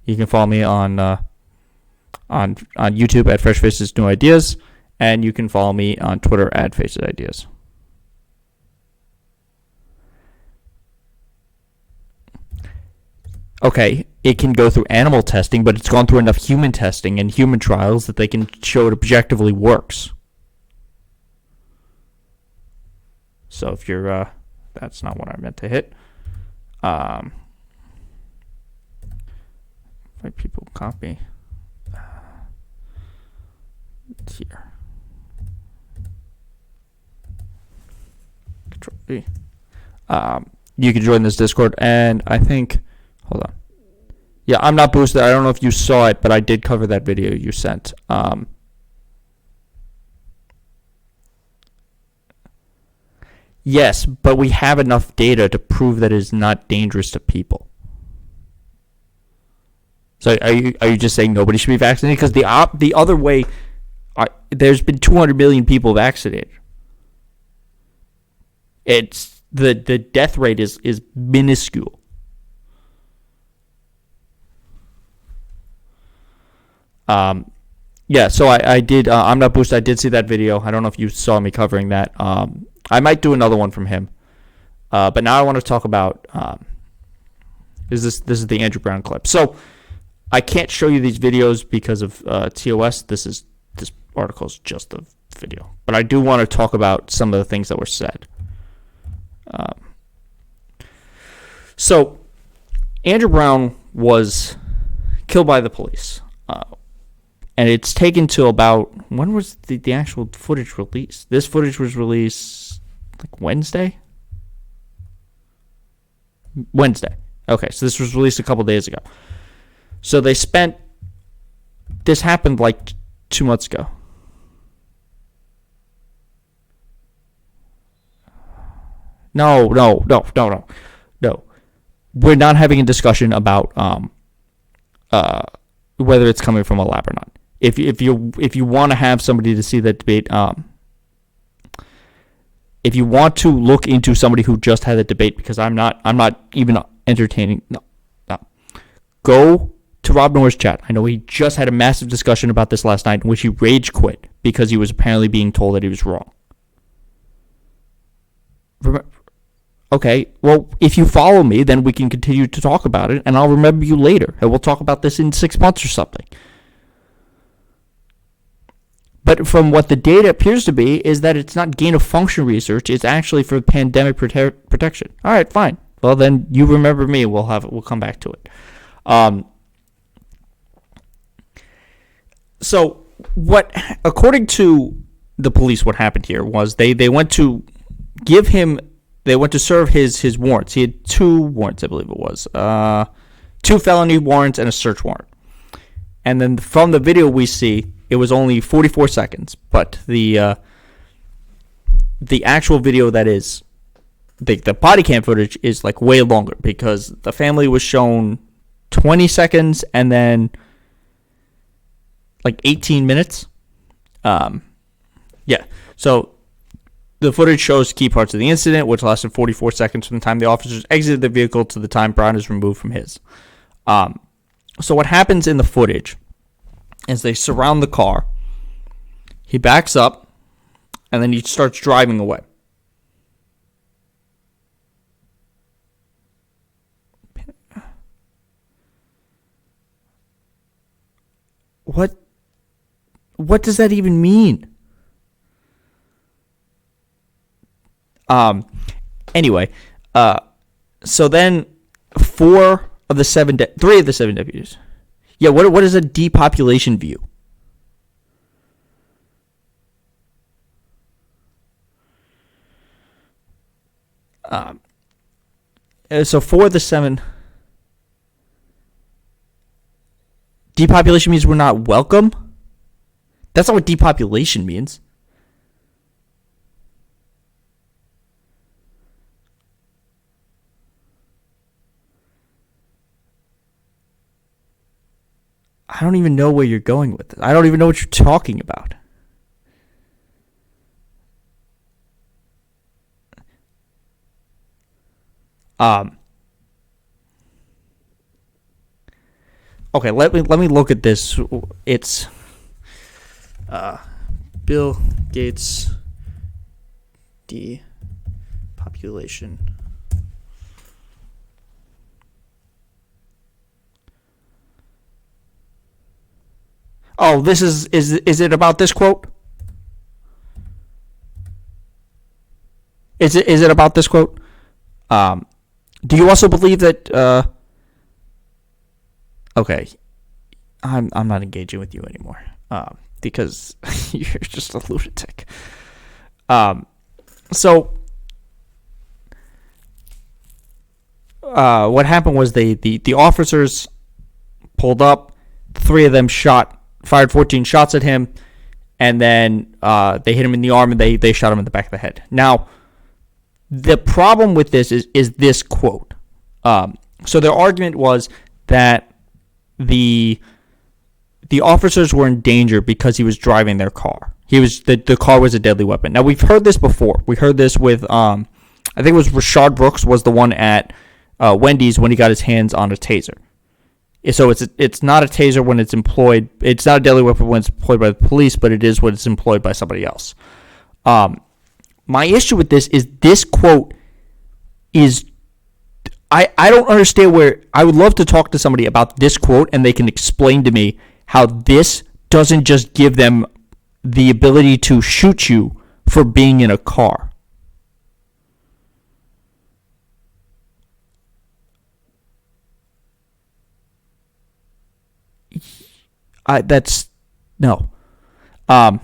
You can follow me on YouTube at Fresh Faces New Ideas, and you can follow me on Twitter at Faces Ideas. Okay, it can go through animal testing, but it's gone through enough human testing and human trials that they can show it objectively works. So if you're that's not what I meant to hit. If people copy here. Control V. You can join this Discord, and I think, hold on. Yeah, I'm not boosted. I don't know if you saw it, but I did cover that video you sent. Yes, but we have enough data to prove that it is not dangerous to people. So are you just saying nobody should be vaccinated? Because the other way, there's been 200 million people vaccinated. It's the death rate is minuscule. Yeah, so I did. I'm not boosted. I did see that video. I don't know if you saw me covering that. I might do another one from him. But now I want to talk about. This is the Andrew Brown clip. So I can't show you these videos because of TOS. This article is just the video. But I do want to talk about some of the things that were said. So Andrew Brown was killed by the police. And it's taken to about, when was the actual footage released? This footage was released like Wednesday? Okay, so this was released a couple days ago. So this happened like 2 months ago. No. We're not having a discussion about whether it's coming from a lab or not. If you want to have somebody to see that debate, if you want to look into somebody who just had a debate, because I'm not even entertaining. No. Go to Rob Noah's chat. I know he just had a massive discussion about this last night in which he rage quit because he was apparently being told that he was wrong. Okay, well, if you follow me, then we can continue to talk about it, and I'll remember you later, and we'll talk about this in 6 months or something. But from what the data appears to be is that it's not gain-of-function research, it's actually for pandemic protection. All right, fine. Well, then you remember me, we'll come back to it. So, according to the police, what happened here was they went to give him. They went to serve his warrants. He had 2 warrants, I believe it was. 2 felony warrants and a search warrant. And then from the video we see, it was only 44 seconds. But the actual video that is the body cam footage is like way longer because the family was shown 20 seconds and then like 18 minutes. Yeah. So the footage shows key parts of the incident, which lasted 44 seconds from the time the officers exited the vehicle to the time Brown is removed from his. So what happens in the footage is they surround the car. He backs up, and then he starts driving away. What does that even mean? Anyway, so then three of the seven deputies. Yeah, what is a depopulation view? So 4 of the 7. Depopulation means we're not welcome? That's not what depopulation means. I don't even know where you're going with this. I don't even know what you're talking about. Okay, let me look at this. It's Bill Gates depopulation. Oh, this is it about this quote? Is it about this quote? Do you also believe that okay, I'm not engaging with you anymore. Because you're just a lunatic. So what happened was the officers pulled up, 3 of them fired 14 shots at him, and then they hit him in the arm and they shot him in the back of the head. Now, the problem with this is this quote. So their argument was that the officers were in danger because he was driving their car. The car was a deadly weapon. Now, we've heard this before. We heard this with I think it was Rashard Brooks was the one at Wendy's when he got his hands on a taser. So it's not a taser when it's employed. It's not a deadly weapon when it's employed by the police, but it is when it's employed by somebody else. My issue with this quote is I don't understand where. I would love to talk to somebody about this quote and they can explain to me how this doesn't just give them the ability to shoot you for being in a car. No. I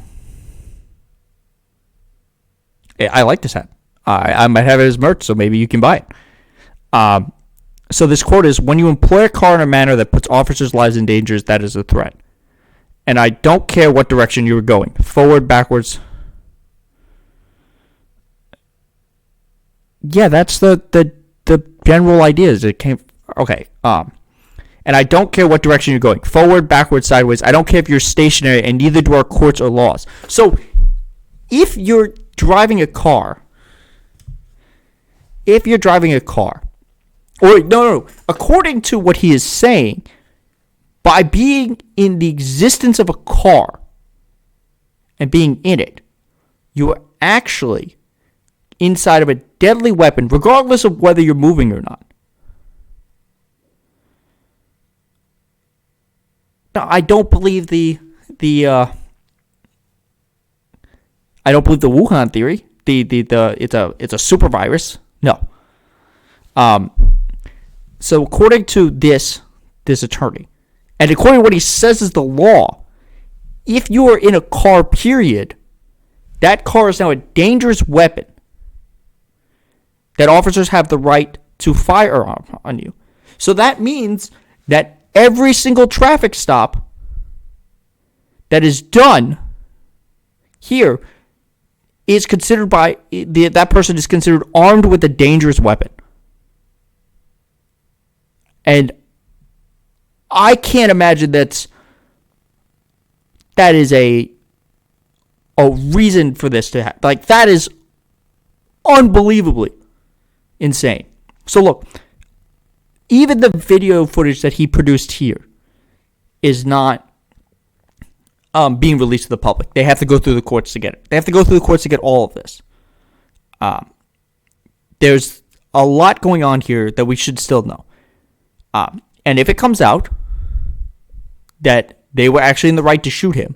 like this hat. I might have it as merch, so maybe you can buy it. So this quote is, when you employ a car in a manner that puts officers' lives in danger, that is a threat. And I don't care what direction you were going. Forward, backwards. Yeah, that's the general idea. Is it came okay. And I don't care what direction you're going. Forward, backwards, sideways. I don't care if you're stationary, and neither do our courts or laws. So, if you're driving a car, or no, according to what he is saying, by being in the existence of a car and being in it, you are actually inside of a deadly weapon, regardless of whether you're moving or not. Now, I don't believe the Wuhan theory. It's a super virus. No. So according to this attorney, and according to what he says is the law, if you are in a car, period, that car is now a dangerous weapon that officers have the right to fire on you. So that means that every single traffic stop that is done here is considered that person is considered armed with a dangerous weapon. And I can't imagine that is a reason for this to happen. Like, that is unbelievably insane. So look, even the video footage that he produced here is not being released to the public. They have to go through the courts to get it. They have to go through the courts to get all of this. There's a lot going on here that we should still know. And if it comes out that they were actually in the right to shoot him,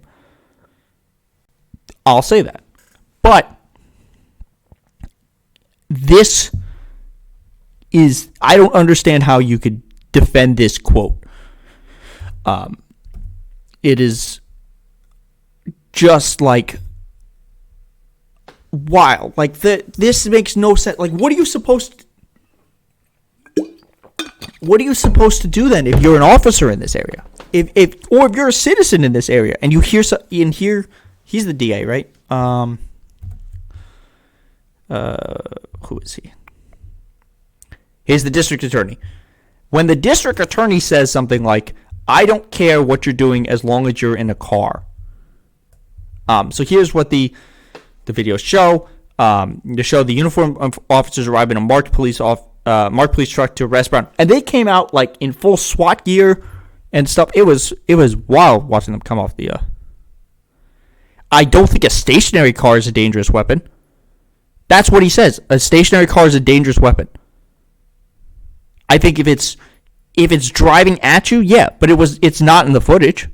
I'll say that. But this is, I don't understand how you could defend this quote. It is just like wild. Like, this makes no sense. Like, what are you supposed to do then if you're an officer in this area? If you're a citizen in this area and you hear he's the DA, right? Who is he? He's the district attorney. When the district attorney says something like, I don't care what you're doing as long as you're in a car. So here's what the videos show. They show the uniformed officers arrive in a marked police truck to arrest Brown. And they came out like in full SWAT gear and stuff. It was wild watching them come off the I don't think a stationary car is a dangerous weapon. That's what he says. A stationary car is a dangerous weapon. I think if it's driving at you, yeah, but it's not in the footage.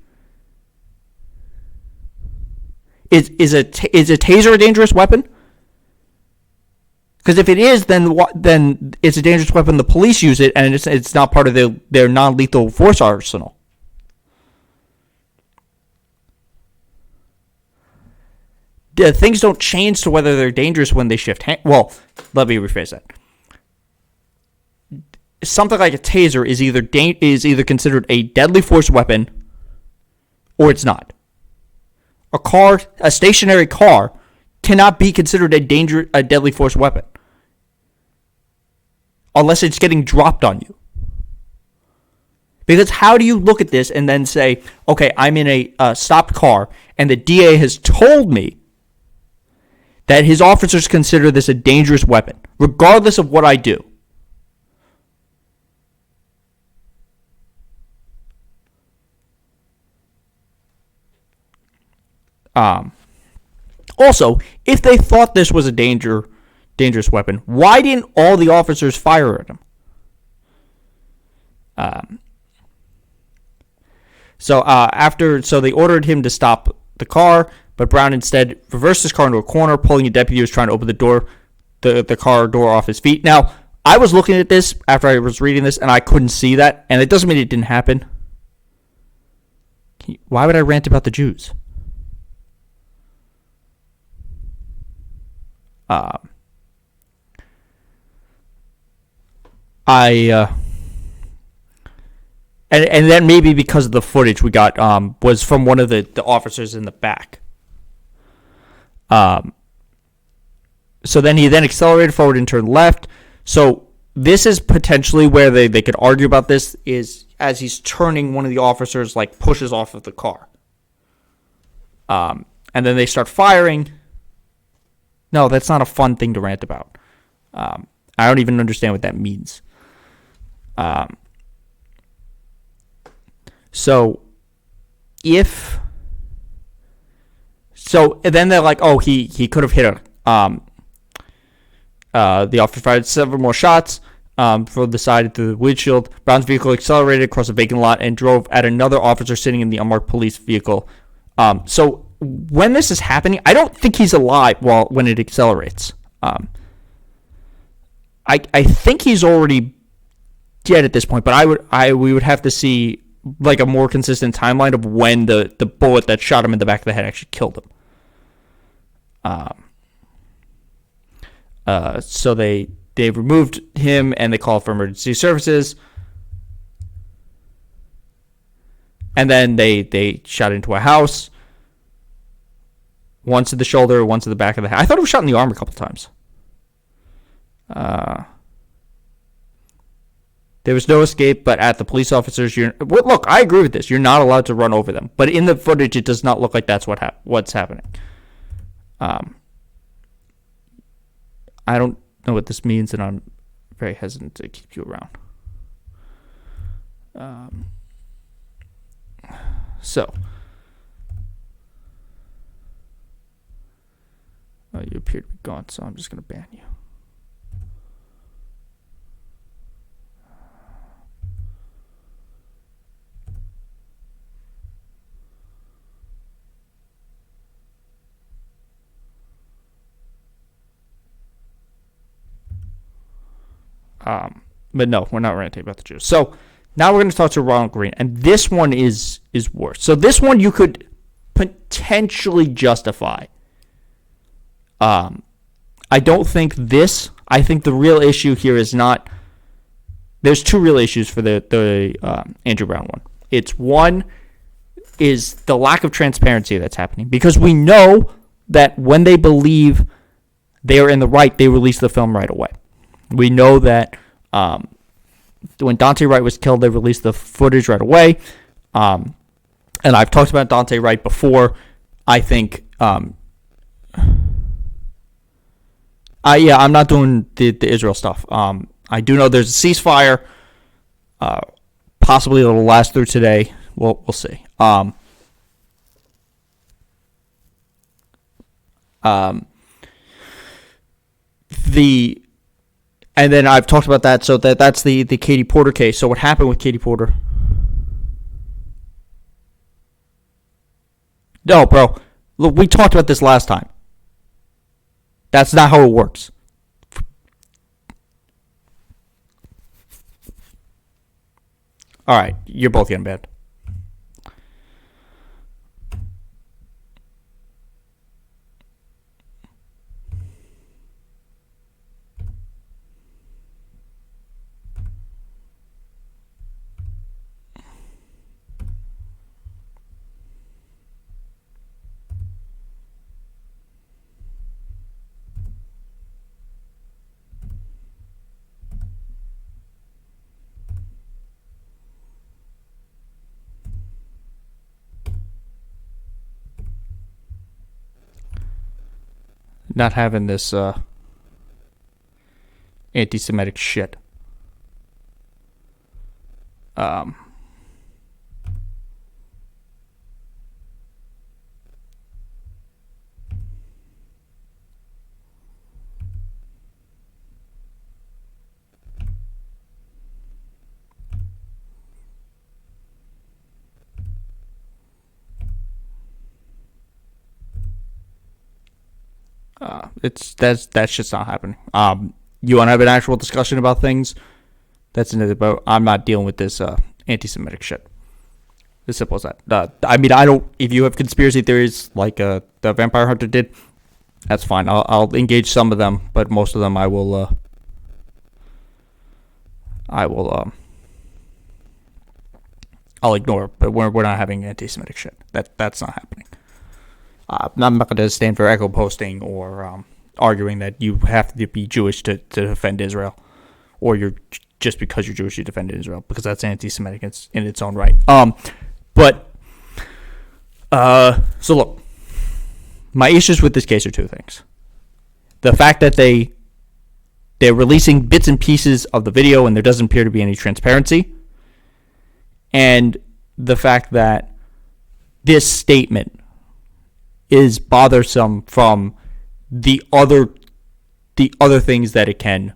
Is a taser a dangerous weapon? Because if it is, then it's a dangerous weapon. The police use it, and it's not part of their non-lethal force arsenal. Things don't change to whether they're dangerous when they shift hands. Well, let me rephrase that. Something like a taser is either considered a deadly force weapon or it's not. A stationary car, cannot be considered a deadly force weapon unless it's getting dropped on you. Because how do you look at this and then say, okay, I'm in a stopped car and the DA has told me that his officers consider this a dangerous weapon, regardless of what I do. Also, if they thought this was a dangerous weapon, why didn't all the officers fire at him? So they ordered him to stop the car, but Brown instead reversed his car into a corner, pulling a deputy who was trying to open the car door off his feet. Now, I was looking at this after I was reading this, and I couldn't see that, and it doesn't mean it didn't happen. Why would I rant about the Jews? And then maybe because of the footage we got was from one of the officers in the back. So then he accelerated forward and turned left. So this is potentially where they could argue about this, is as he's turning, one of the officers like pushes off of the car. And then they start firing. No, that's not a fun thing to rant about. I don't even understand what that means. And then they're like, oh, he could have hit her. The officer fired several more shots from the side through the windshield. Brown's vehicle accelerated across a vacant lot and drove at another officer sitting in the unmarked police vehicle. So when this is happening, I don't think he's alive when it accelerates. I think he's already dead at this point, but we would have to see like a more consistent timeline of when the bullet that shot him in the back of the head actually killed him. So they removed him and they called for emergency services, and then they shot into a house. once in the shoulder, once in the back of the head. I thought he was shot in the arm a couple times. There was no escape, but at the police officers, look, I agree with this. You're not allowed to run over them. But in the footage, it does not look like that's what's happening. I don't know what this means, and I'm very hesitant to keep you around. So, you appear to be gone, so I'm just going to ban you. But no, we're not ranting about the Jews. So now we're going to talk to Ronald Green, and this one is worse. So this one you could potentially justify. I don't think this. I think the real issue here is not. There's two real issues for the Andrew Brown one. It's one is the lack of transparency that's happening, because we know that when they believe they are in the right, they release the film right away. We know that when Dante Wright was killed, they released the footage right away. And I've talked about Dante Wright before. I think, I'm not doing the Israel stuff. I do know there's a ceasefire. Possibly it'll last through today. We'll see. And then I've talked about that, so that's the Katie Porter case. So what happened with Katie Porter? No, bro. Look, we talked about this last time. That's not how it works. All right, you're both getting banned. Not having this anti-Semitic shit. That's just not happening. You want to have an actual discussion about things? That's another. But I'm not dealing with this anti-Semitic shit. As simple as that. I mean, I don't. If you have conspiracy theories like the Vampire Hunter did, that's fine. I'll engage some of them, but most of them I will. I'll ignore. But we're not having anti-Semitic shit. That's not happening. I'm not going to stand for echo posting or arguing that you have to be Jewish to defend Israel, or you're just because you're Jewish you defend Israel, because that's anti-Semitic in its own right. So look, my issues with this case are two things: the fact that they're releasing bits and pieces of the video and there doesn't appear to be any transparency, and the fact that this statement is bothersome from the other things that it can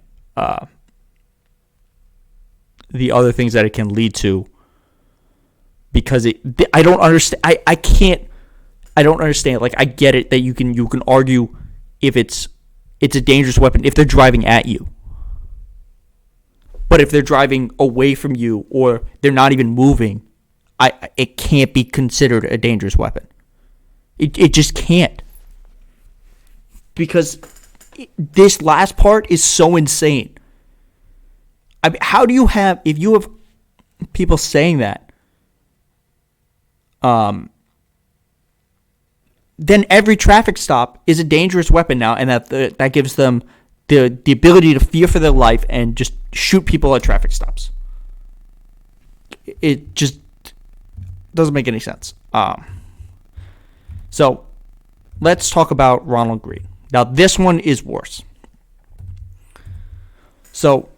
lead to, because I don't understand. I don't understand. Like, I get it that you can argue if it's a dangerous weapon if they're driving at you, but if they're driving away from you or they're not even moving, it can't be considered a dangerous weapon. It just can't. Because this last part is so insane. I mean, how do you have, if you have people saying that, then every traffic stop is a dangerous weapon now, and that gives them the ability to fear for their life and just shoot people at traffic stops. It just doesn't make any sense. So let's talk about Ronald Green. Now, this one is worse. So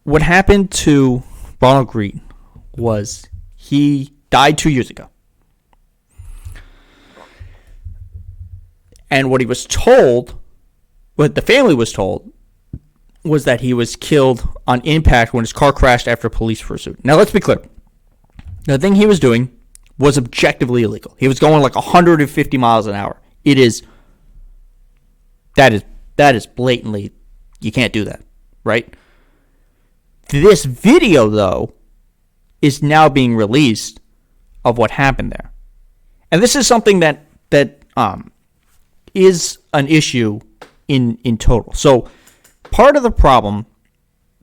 what happened to Ronald Green was he died 2 years ago. And what he was told, what the family was told, was that he was killed on impact when his car crashed after a police pursuit. Now, let's be clear. The thing he was doing was objectively illegal. He was going like 150 miles an hour. That is blatantly, you can't do that, right? This video, though, is now being released of what happened there. And this is something that is an issue in total. So part of the problem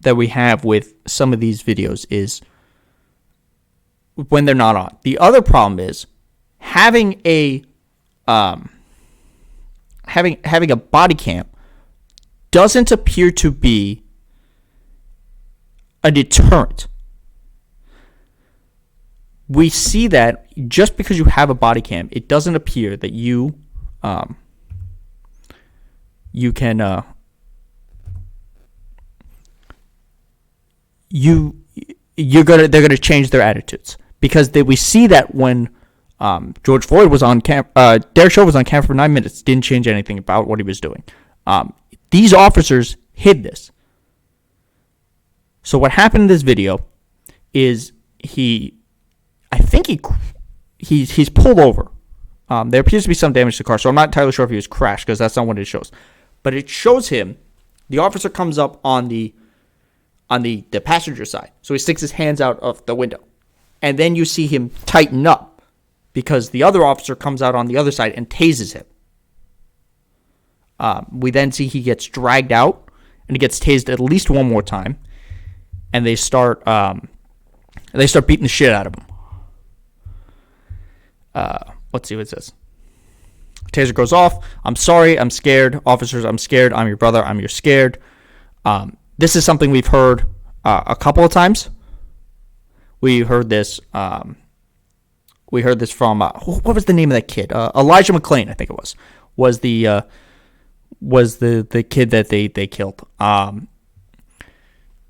that we have with some of these videos is when they're not on. The other problem is having a body cam doesn't appear to be a deterrent. We see that just because you have a body cam, it doesn't appear that you can they're gonna change their attitudes, because we see that when George Floyd was on Derek Chauvin was on camera for 9 minutes, didn't change anything about what he was doing. These officers hid this. So what happened in this video is he's pulled over. There appears to be some damage to the car, so I'm not entirely sure if he was crashed, because that's not what it shows. But it shows him, the officer comes up on the passenger side. So he sticks his hands out of the window. And then you see him tighten up because the other officer comes out on the other side and tases him. We then see he gets dragged out, and he gets tased at least one more time. And they start beating the shit out of him. Let's see what it says. Taser goes off. I'm sorry. I'm scared. Officers, I'm scared. I'm your brother. I'm your scared. This is something we've heard a couple of times. We heard this. We heard this from what was the name of that kid? Elijah McClain, I think it was the kid that they killed.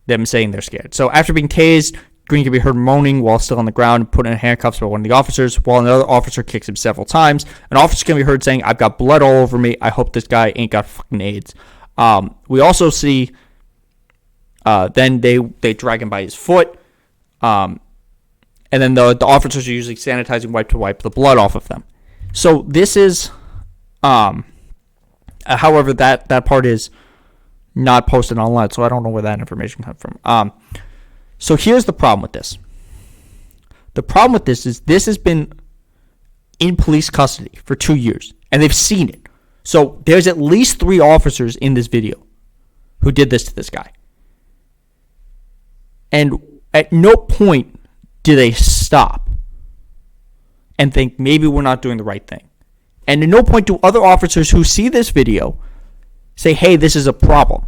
Them saying they're scared. So after being tased, Green can be heard moaning while still on the ground, put in handcuffs by one of the officers, while another officer kicks him several times. An officer can be heard saying, "I've got blood all over me. I hope this guy ain't got fucking AIDS." We also see then they drag him by his foot, and then the officers are using sanitizing wipe to wipe the blood off of them. So this is, however, that part is not posted online, so I don't know where that information comes from. So here's the problem with this. The problem with this is this has been in police custody for 2 years, and they've seen it. So there's at least 3 officers in this video who did this to this guy. And at no point do they stop and think maybe we're not doing the right thing. And at no point do other officers who see this video say, hey, this is a problem.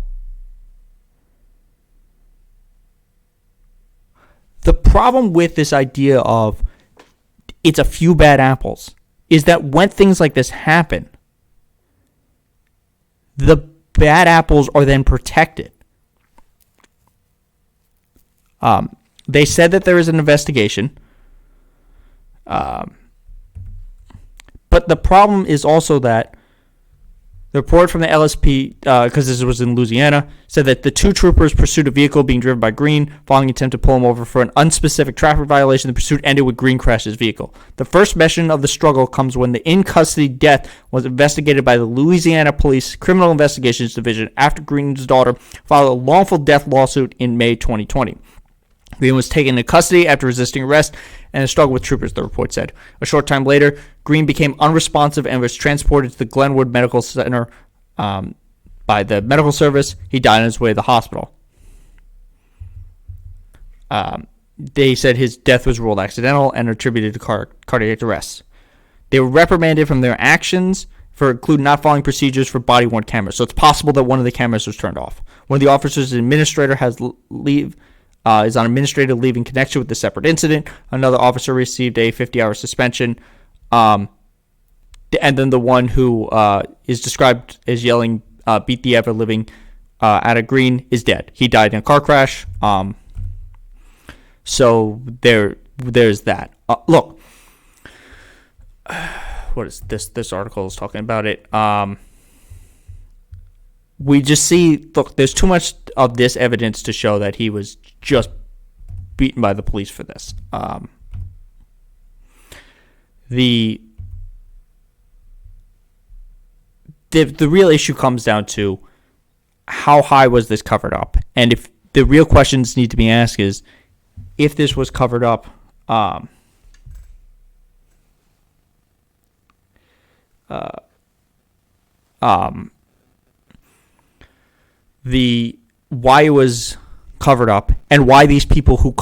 The problem with this idea of it's a few bad apples is that when things like this happen, the bad apples are then protected. They said that there is an investigation. But the problem is also that the report from the LSP, because this was in Louisiana, said that the 2 troopers pursued a vehicle being driven by Green. Following an attempt to pull him over for an unspecific traffic violation, the pursuit ended with Green crashed his vehicle. The first mention of the struggle comes when the in-custody death was investigated by the Louisiana Police Criminal Investigations Division after Green's daughter filed a wrongful death lawsuit in May 2020. Green was taken into custody after resisting arrest and a struggle with troopers, the report said. A short time later, Green became unresponsive and was transported to the Glenwood Medical Center by the medical service. He died on his way to the hospital. They said his death was ruled accidental and attributed to cardiac arrest. They were reprimanded from their actions for including not following procedures for body-worn cameras. So it's possible that one of the cameras was turned off. One of the officers' administrator has leave is on administrative leave in connection with the separate incident. Another officer received a 50-hour suspension. And then the one who is described as yelling, beat the ever-living out of Green is dead. He died in a car crash. So there's that. Look, what is this? This article is talking about it. We just see, look, there's too much of this evidence to show that he was just beaten by the police for this. The real issue comes down to how high was this covered up? And if the real questions need to be asked is, if this was covered up, the why it was covered up and why these people who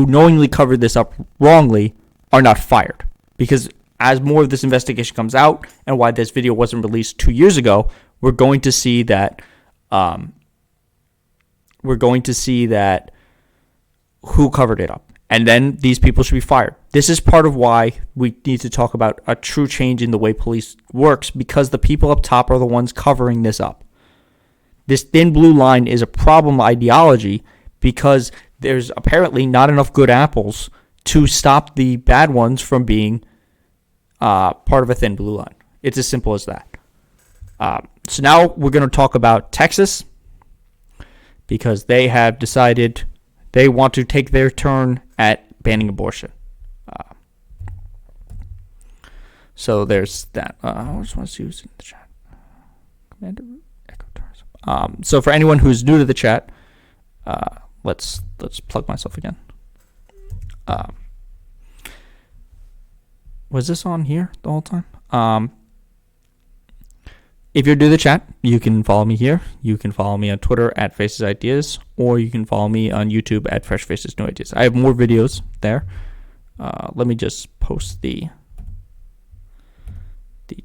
knowingly covered this up wrongly are not fired. Because as more of this investigation comes out and why this video wasn't released 2 years ago, we're going to see that who covered it up. And then these people should be fired. This is part of why we need to talk about a true change in the way police works, because the people up top are the ones covering this up. This thin blue line is a problem ideology because there's apparently not enough good apples to stop the bad ones from being part of a thin blue line. It's as simple as that. So now we're going to talk about Texas, because they have decided they want to take their turn at banning abortion. So there's that. I just want to use in the chat. Commander Echo Tourism. So for anyone who's new to the chat, let's plug myself again. Was this on here the whole time? If you're new to the chat, you can follow me here. You can follow me on Twitter at Faces Ideas, or you can follow me on YouTube at Fresh Faces New Ideas. I have more videos there. Let me just post the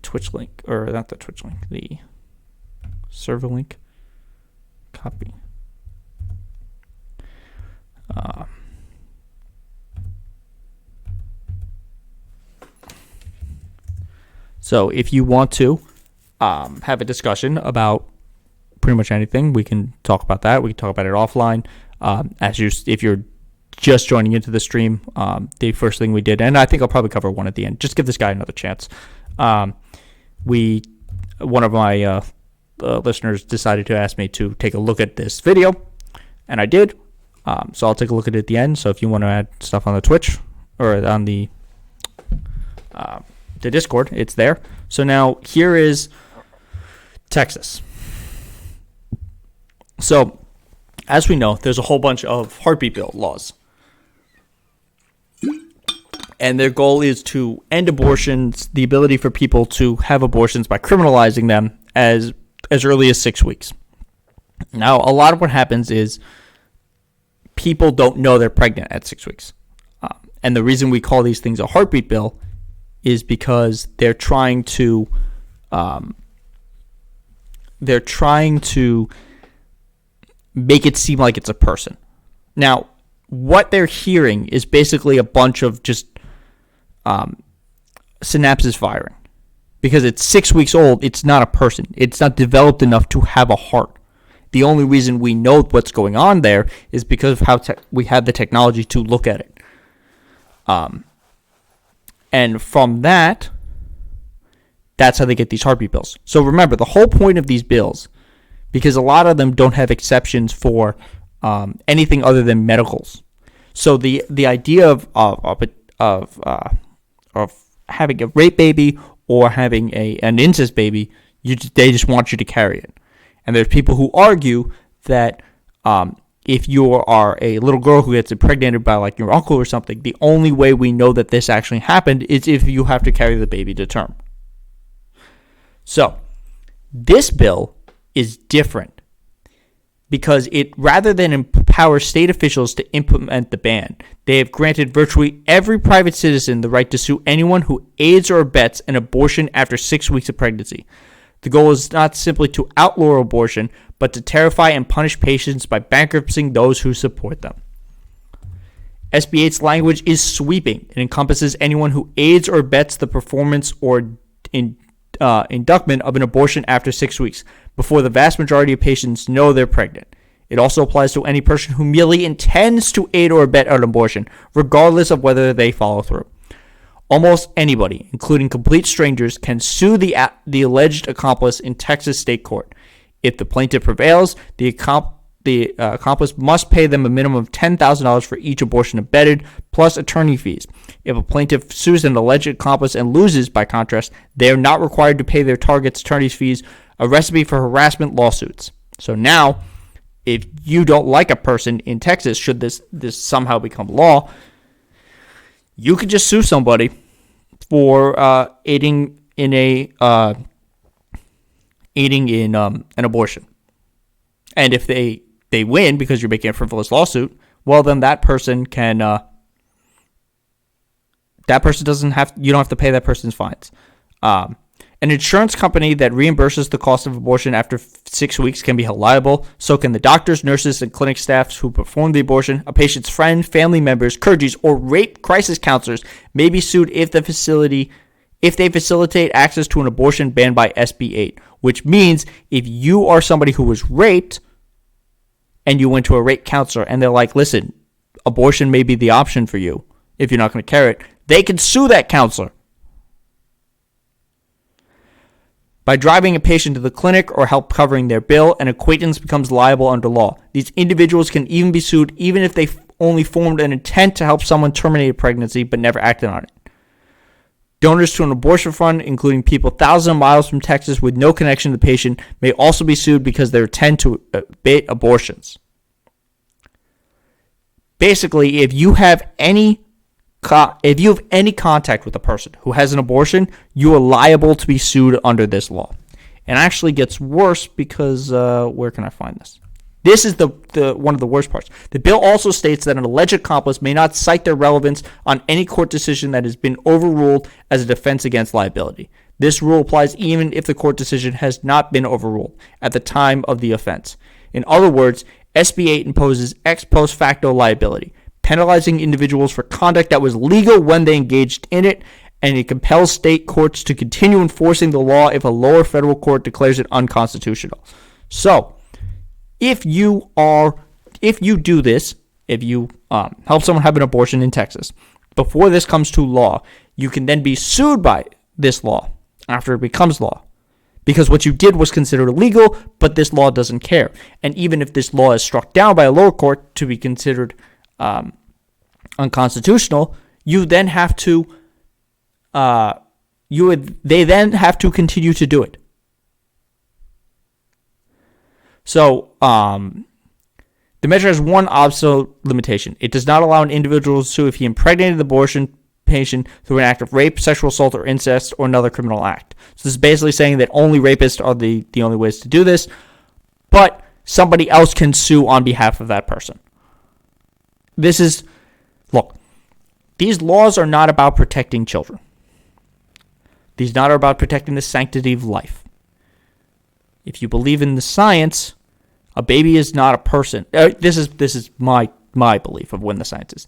Twitch link, or not the Twitch link, the server link. Copy. So if you want to have a discussion about pretty much anything, we can talk about that. We can talk about it offline. If you're just joining into the stream, the first thing we did, and I think I'll probably cover one at the end, just give this guy another chance. One of my listeners decided to ask me to take a look at this video, and I did. So I'll take a look at it at the end. So if you want to add stuff on the Twitch or on the Discord, it's there. So now here is Texas. So as we know, there's a whole bunch of heartbeat bill laws, and their goal is to end abortions, the ability for people to have abortions by criminalizing them as early as 6 weeks. Now, a lot of what happens is people don't know they're pregnant at 6 weeks. And the reason we call these things a heartbeat bill is because they're trying to make it seem like it's a person. Now, what they're hearing is basically a bunch of just synapses firing. Because it's 6 weeks old, it's not a person. It's not developed enough to have a heart. The only reason we know what's going on there is because of how we have the technology to look at it. And from that's how they get these heartbeat bills. So remember, the whole point of these bills, because a lot of them don't have exceptions for anything other than medicals. So the idea of having a rape baby or having an incest baby, they just want you to carry it. And there's people who argue that if you are a little girl who gets impregnated by like your uncle or something, the only way we know that this actually happened is if you have to carry the baby to term. So this bill is different because it, rather than empower state officials to implement the ban. They have granted virtually every private citizen the right to sue anyone who aids or abets an abortion after 6 weeks of pregnancy. The goal is not simply to outlaw abortion, but to terrify and punish patients by bankrupting those who support them. SB 8's language is sweeping. It encompasses anyone who aids or abets the performance or inductment of an abortion after 6 weeks, before the vast majority of patients know they're pregnant. It also applies to any person who merely intends to aid or abet an abortion, regardless of whether they follow through. Almost anybody, including complete strangers, can sue the alleged accomplice in Texas state court. If the plaintiff prevails, the accomplice must pay them a minimum of $10,000 for each abortion abetted, plus attorney fees. If a plaintiff sues an alleged accomplice and loses, by contrast, they are not required to pay their target's attorney's fees, a recipe for harassment lawsuits. So now, if you don't like a person in Texas, should this somehow become law, you could just sue somebody for aiding in an abortion. And if they win because you're making a frivolous lawsuit, well, then that person can you don't have to pay that person's fines. An insurance company that reimburses the cost of abortion after 6 weeks can be held liable. So can the doctors, nurses, and clinic staffs who perform the abortion. A patient's friend, family members, clergies, or rape crisis counselors may be sued if they facilitate access to an abortion banned by SB 8, which means if you are somebody who was raped and you went to a rape counselor and they're like, listen, abortion may be the option for you if you're not going to carry it, they can sue that counselor. By driving a patient to the clinic or help covering their bill, an acquaintance becomes liable under law. These individuals can even be sued even if they only formed an intent to help someone terminate a pregnancy but never acted on it. Donors to an abortion fund, including people thousands of miles from Texas with no connection to the patient, may also be sued because they intend to abet abortions. Basically, if you have any contact with a person who has an abortion, you are liable to be sued under this law. And actually gets worse because where can I find this? This is the one of the worst parts. The bill also states that an alleged accomplice may not cite their relevance on any court decision that has been overruled as a defense against liability. This rule applies even if the court decision has not been overruled at the time of the offense. In other words, SB 8 imposes ex post facto liability, penalizing individuals for conduct that was legal when they engaged in it, and it compels state courts to continue enforcing the law if a lower federal court declares it unconstitutional. So, if you do this, if you help someone have an abortion in Texas, before this comes to law, you can then be sued by this law after it becomes law. Because what you did was considered illegal, but this law doesn't care. And even if this law is struck down by a lower court to be considered unconstitutional, you then have to they then have to continue to do it. So the measure has one obsolete limitation. It does not allow an individual to sue if he impregnated the abortion patient through an act of rape, sexual assault, or incest, or another criminal act. So this is basically saying that only rapists are the only ways to do this, but somebody else can sue on behalf of that person. Look, these laws are not about protecting children. These are not about protecting the sanctity of life. If you believe in the science, a baby is not a person. This is my belief of when the science is.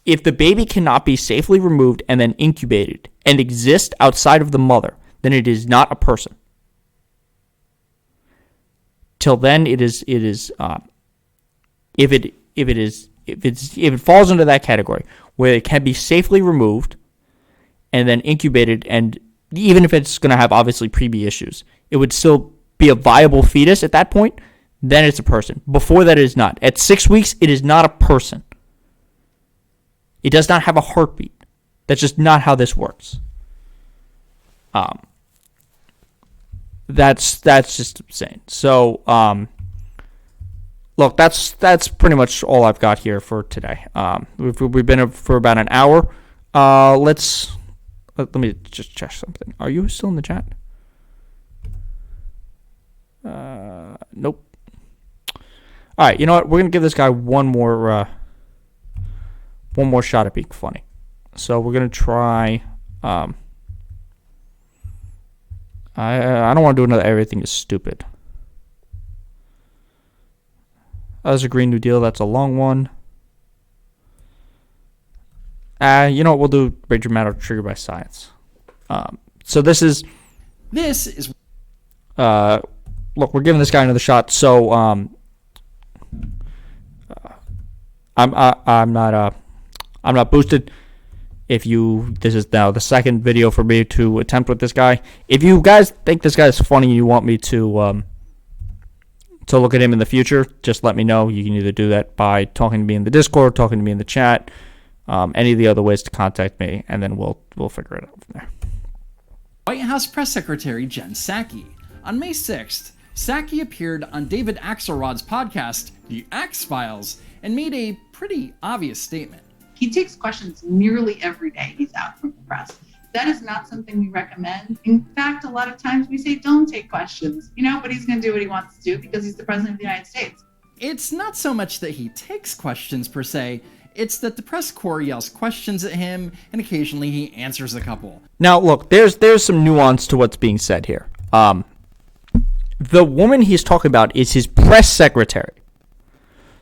If the baby cannot be safely removed and then incubated and exist outside of the mother, then it is not a person. Till then, if it falls into that category where it can be safely removed and then incubated, and even if it's going to have obviously preemie issues, it would still be a viable fetus at that point, then it's a person. Before that, it is not. At 6 weeks, it is not a person. It does not have a heartbeat. That's just not how this works. That's just insane. So, look, that's pretty much all I've got here for today. We've been for about an hour. Let me just check something. Are you still in the chat? Nope. All right, you know what? We're gonna give this guy one more shot at being funny. So we're gonna try. I don't want to do another everything is stupid. That's a Green New Deal. That's a long one. You know what? We'll do Major Matter Triggered by Science. So this is. Look, we're giving this guy another shot. So I'm not boosted. This is now the second video for me to attempt with this guy. If you guys think this guy is funny and you want me to look at him in the future, just let me know. You can either do that by talking to me in the Discord, talking to me in the chat, any of the other ways to contact me, and then we'll figure it out from there. White House Press Secretary Jen Psaki. On May 6th, Psaki appeared on David Axelrod's podcast, The Axe Files, and made a pretty obvious statement. He takes questions nearly every day he's out from the press. That is not something we recommend. In fact, a lot of times we say don't take questions, but he's going to do what he wants to do because he's the president of the United States. It's not so much that he takes questions per se, it's that the press corps yells questions at him and occasionally he answers a couple. Now, look, there's some nuance to what's being said here. The woman he's talking about is his press secretary.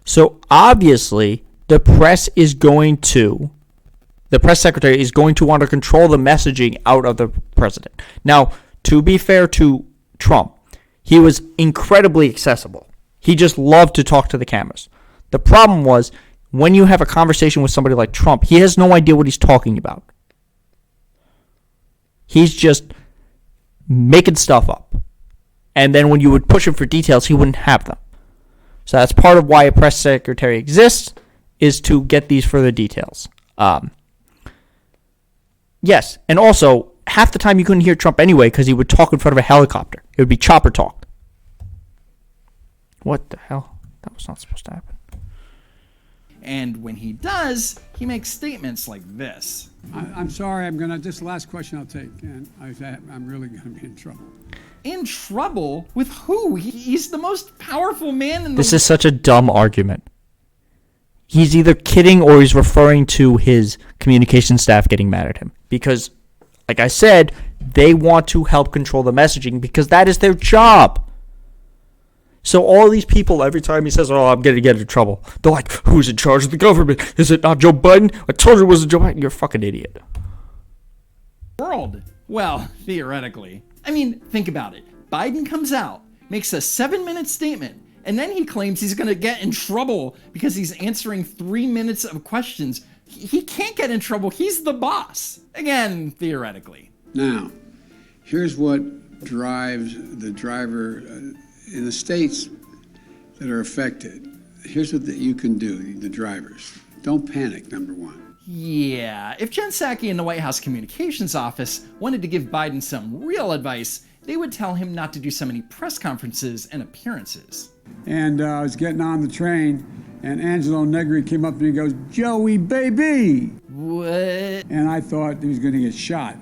So obviously, the press secretary is going to want to control the messaging out of the president. Now, to be fair to Trump, he was incredibly accessible. He just loved to talk to the cameras. The problem was, when you have a conversation with somebody like Trump, he has no idea what he's talking about. He's just making stuff up. And then when you would push him for details, he wouldn't have them. So that's part of why a press secretary exists, is to get these further details. Yes, and also, half the time you couldn't hear Trump anyway because he would talk in front of a helicopter. It would be chopper talk. What the hell? That was not supposed to happen. And when he does, he makes statements like this. I'm sorry, this is the last question I'll take, and I'm really going to be in trouble. In trouble? With who? He's the most powerful man in the... This is such a dumb argument. He's either kidding or he's referring to his communication staff getting mad at him. Because, like I said, they want to help control the messaging because that is their job. So all these people, every time he says, I'm going to get into trouble, they're like, who's in charge of the government? Is it not Joe Biden? I told you it wasn't Joe Biden. You're a fucking idiot. World. Well, theoretically. I mean, think about it. Biden comes out, makes a 7-minute statement, and then he claims he's going to get in trouble because he's answering 3 minutes of questions. He can't get in trouble. He's the boss. Again, theoretically. Now, here's what drives the driver in the states that are affected. Here's what you can do, the drivers. Don't panic, number one. Yeah, if Jen Psaki in the White House Communications Office wanted to give Biden some real advice, they would tell him not to do so many press conferences and appearances. And I was getting on the train, and Angelo Negri came up to me and goes, Joey, baby! What? And I thought he was going to get shot.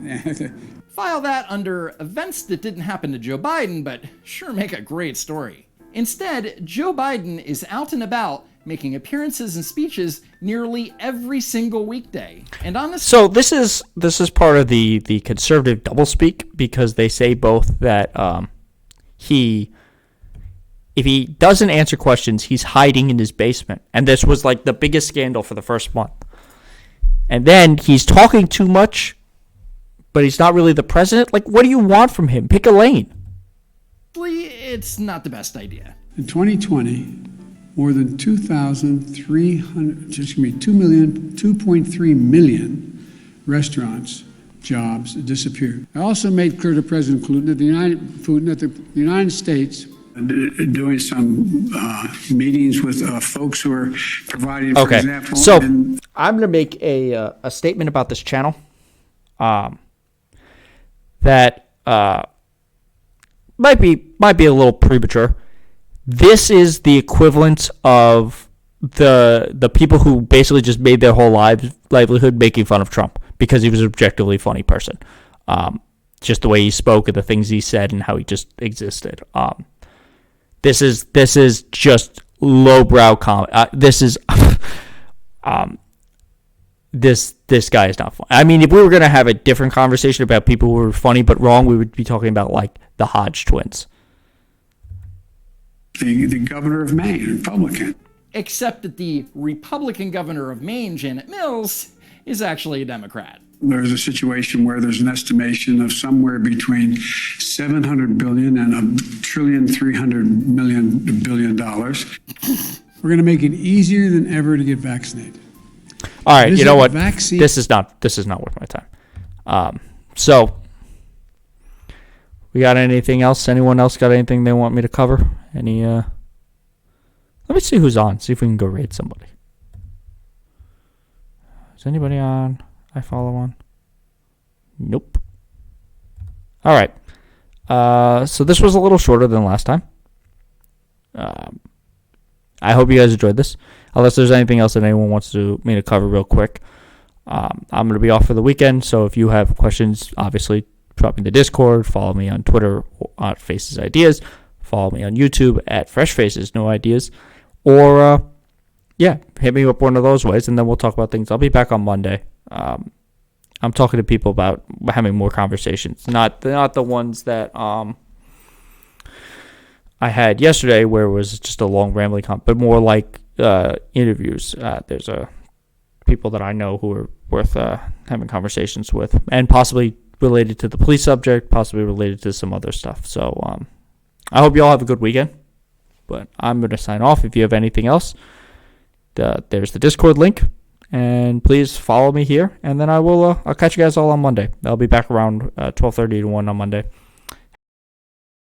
File that under events that didn't happen to Joe Biden, but sure make a great story. Instead, Joe Biden is out and about making appearances and speeches nearly every single weekday. And honestly, so this is part of the conservative doublespeak, because they say both that if he doesn't answer questions, he's hiding in his basement. And this was like the biggest scandal for the first month. And then he's talking too much, but he's not really the president. Like, what do you want from him? Pick a lane. It's not the best idea. In 2020, more than 2.3 million restaurants jobs disappeared. I also made clear to President Putin that the United States doing some meetings with folks who are providing, for example. So I'm going to make a statement about this channel that might be a little premature. This is the equivalent of the people who basically just made their whole livelihood making fun of Trump because he was an objectively funny person. Just the way he spoke and the things he said and how he just existed. This is just lowbrow comedy. This is this guy is not funny. I mean, if we were gonna have a different conversation about people who were funny but wrong, we would be talking about like the Hodge twins. The governor of Maine, Republican. Except that the Republican governor of Maine, Janet Mills, is actually a Democrat. There's a situation where there's an estimation of somewhere between $700 billion and $1.3 billion. We're going to make it easier than ever to get vaccinated. All right, you know what? Vaccine. This is not worth my time. So we got anything else? Anyone else got anything they want me to cover? Any? Let me see who's on. See if we can go raid somebody. Is anybody on? I follow on. Nope. All right. So this was a little shorter than last time. I hope you guys enjoyed this. Unless there's anything else that anyone wants me to cover real quick. I'm going to be off for the weekend, so if you have questions, obviously drop me in the Discord. Follow me on Twitter at Faces Ideas. Follow me on YouTube at Fresh Faces No Ideas. Or, hit me up one of those ways, and then we'll talk about things. I'll be back on Monday. I'm talking to people about having more conversations, not the ones that I had yesterday, where it was just a long rambling but more like interviews. There's people that I know who are worth having conversations with, and possibly related to the police subject, possibly related to some other stuff. So I hope you all have a good weekend. But I'm going to sign off. If you have anything else, there's the Discord link. And please follow me here. And then I'll catch you guys all on Monday. I'll be back around 12:30 to 1 on Monday.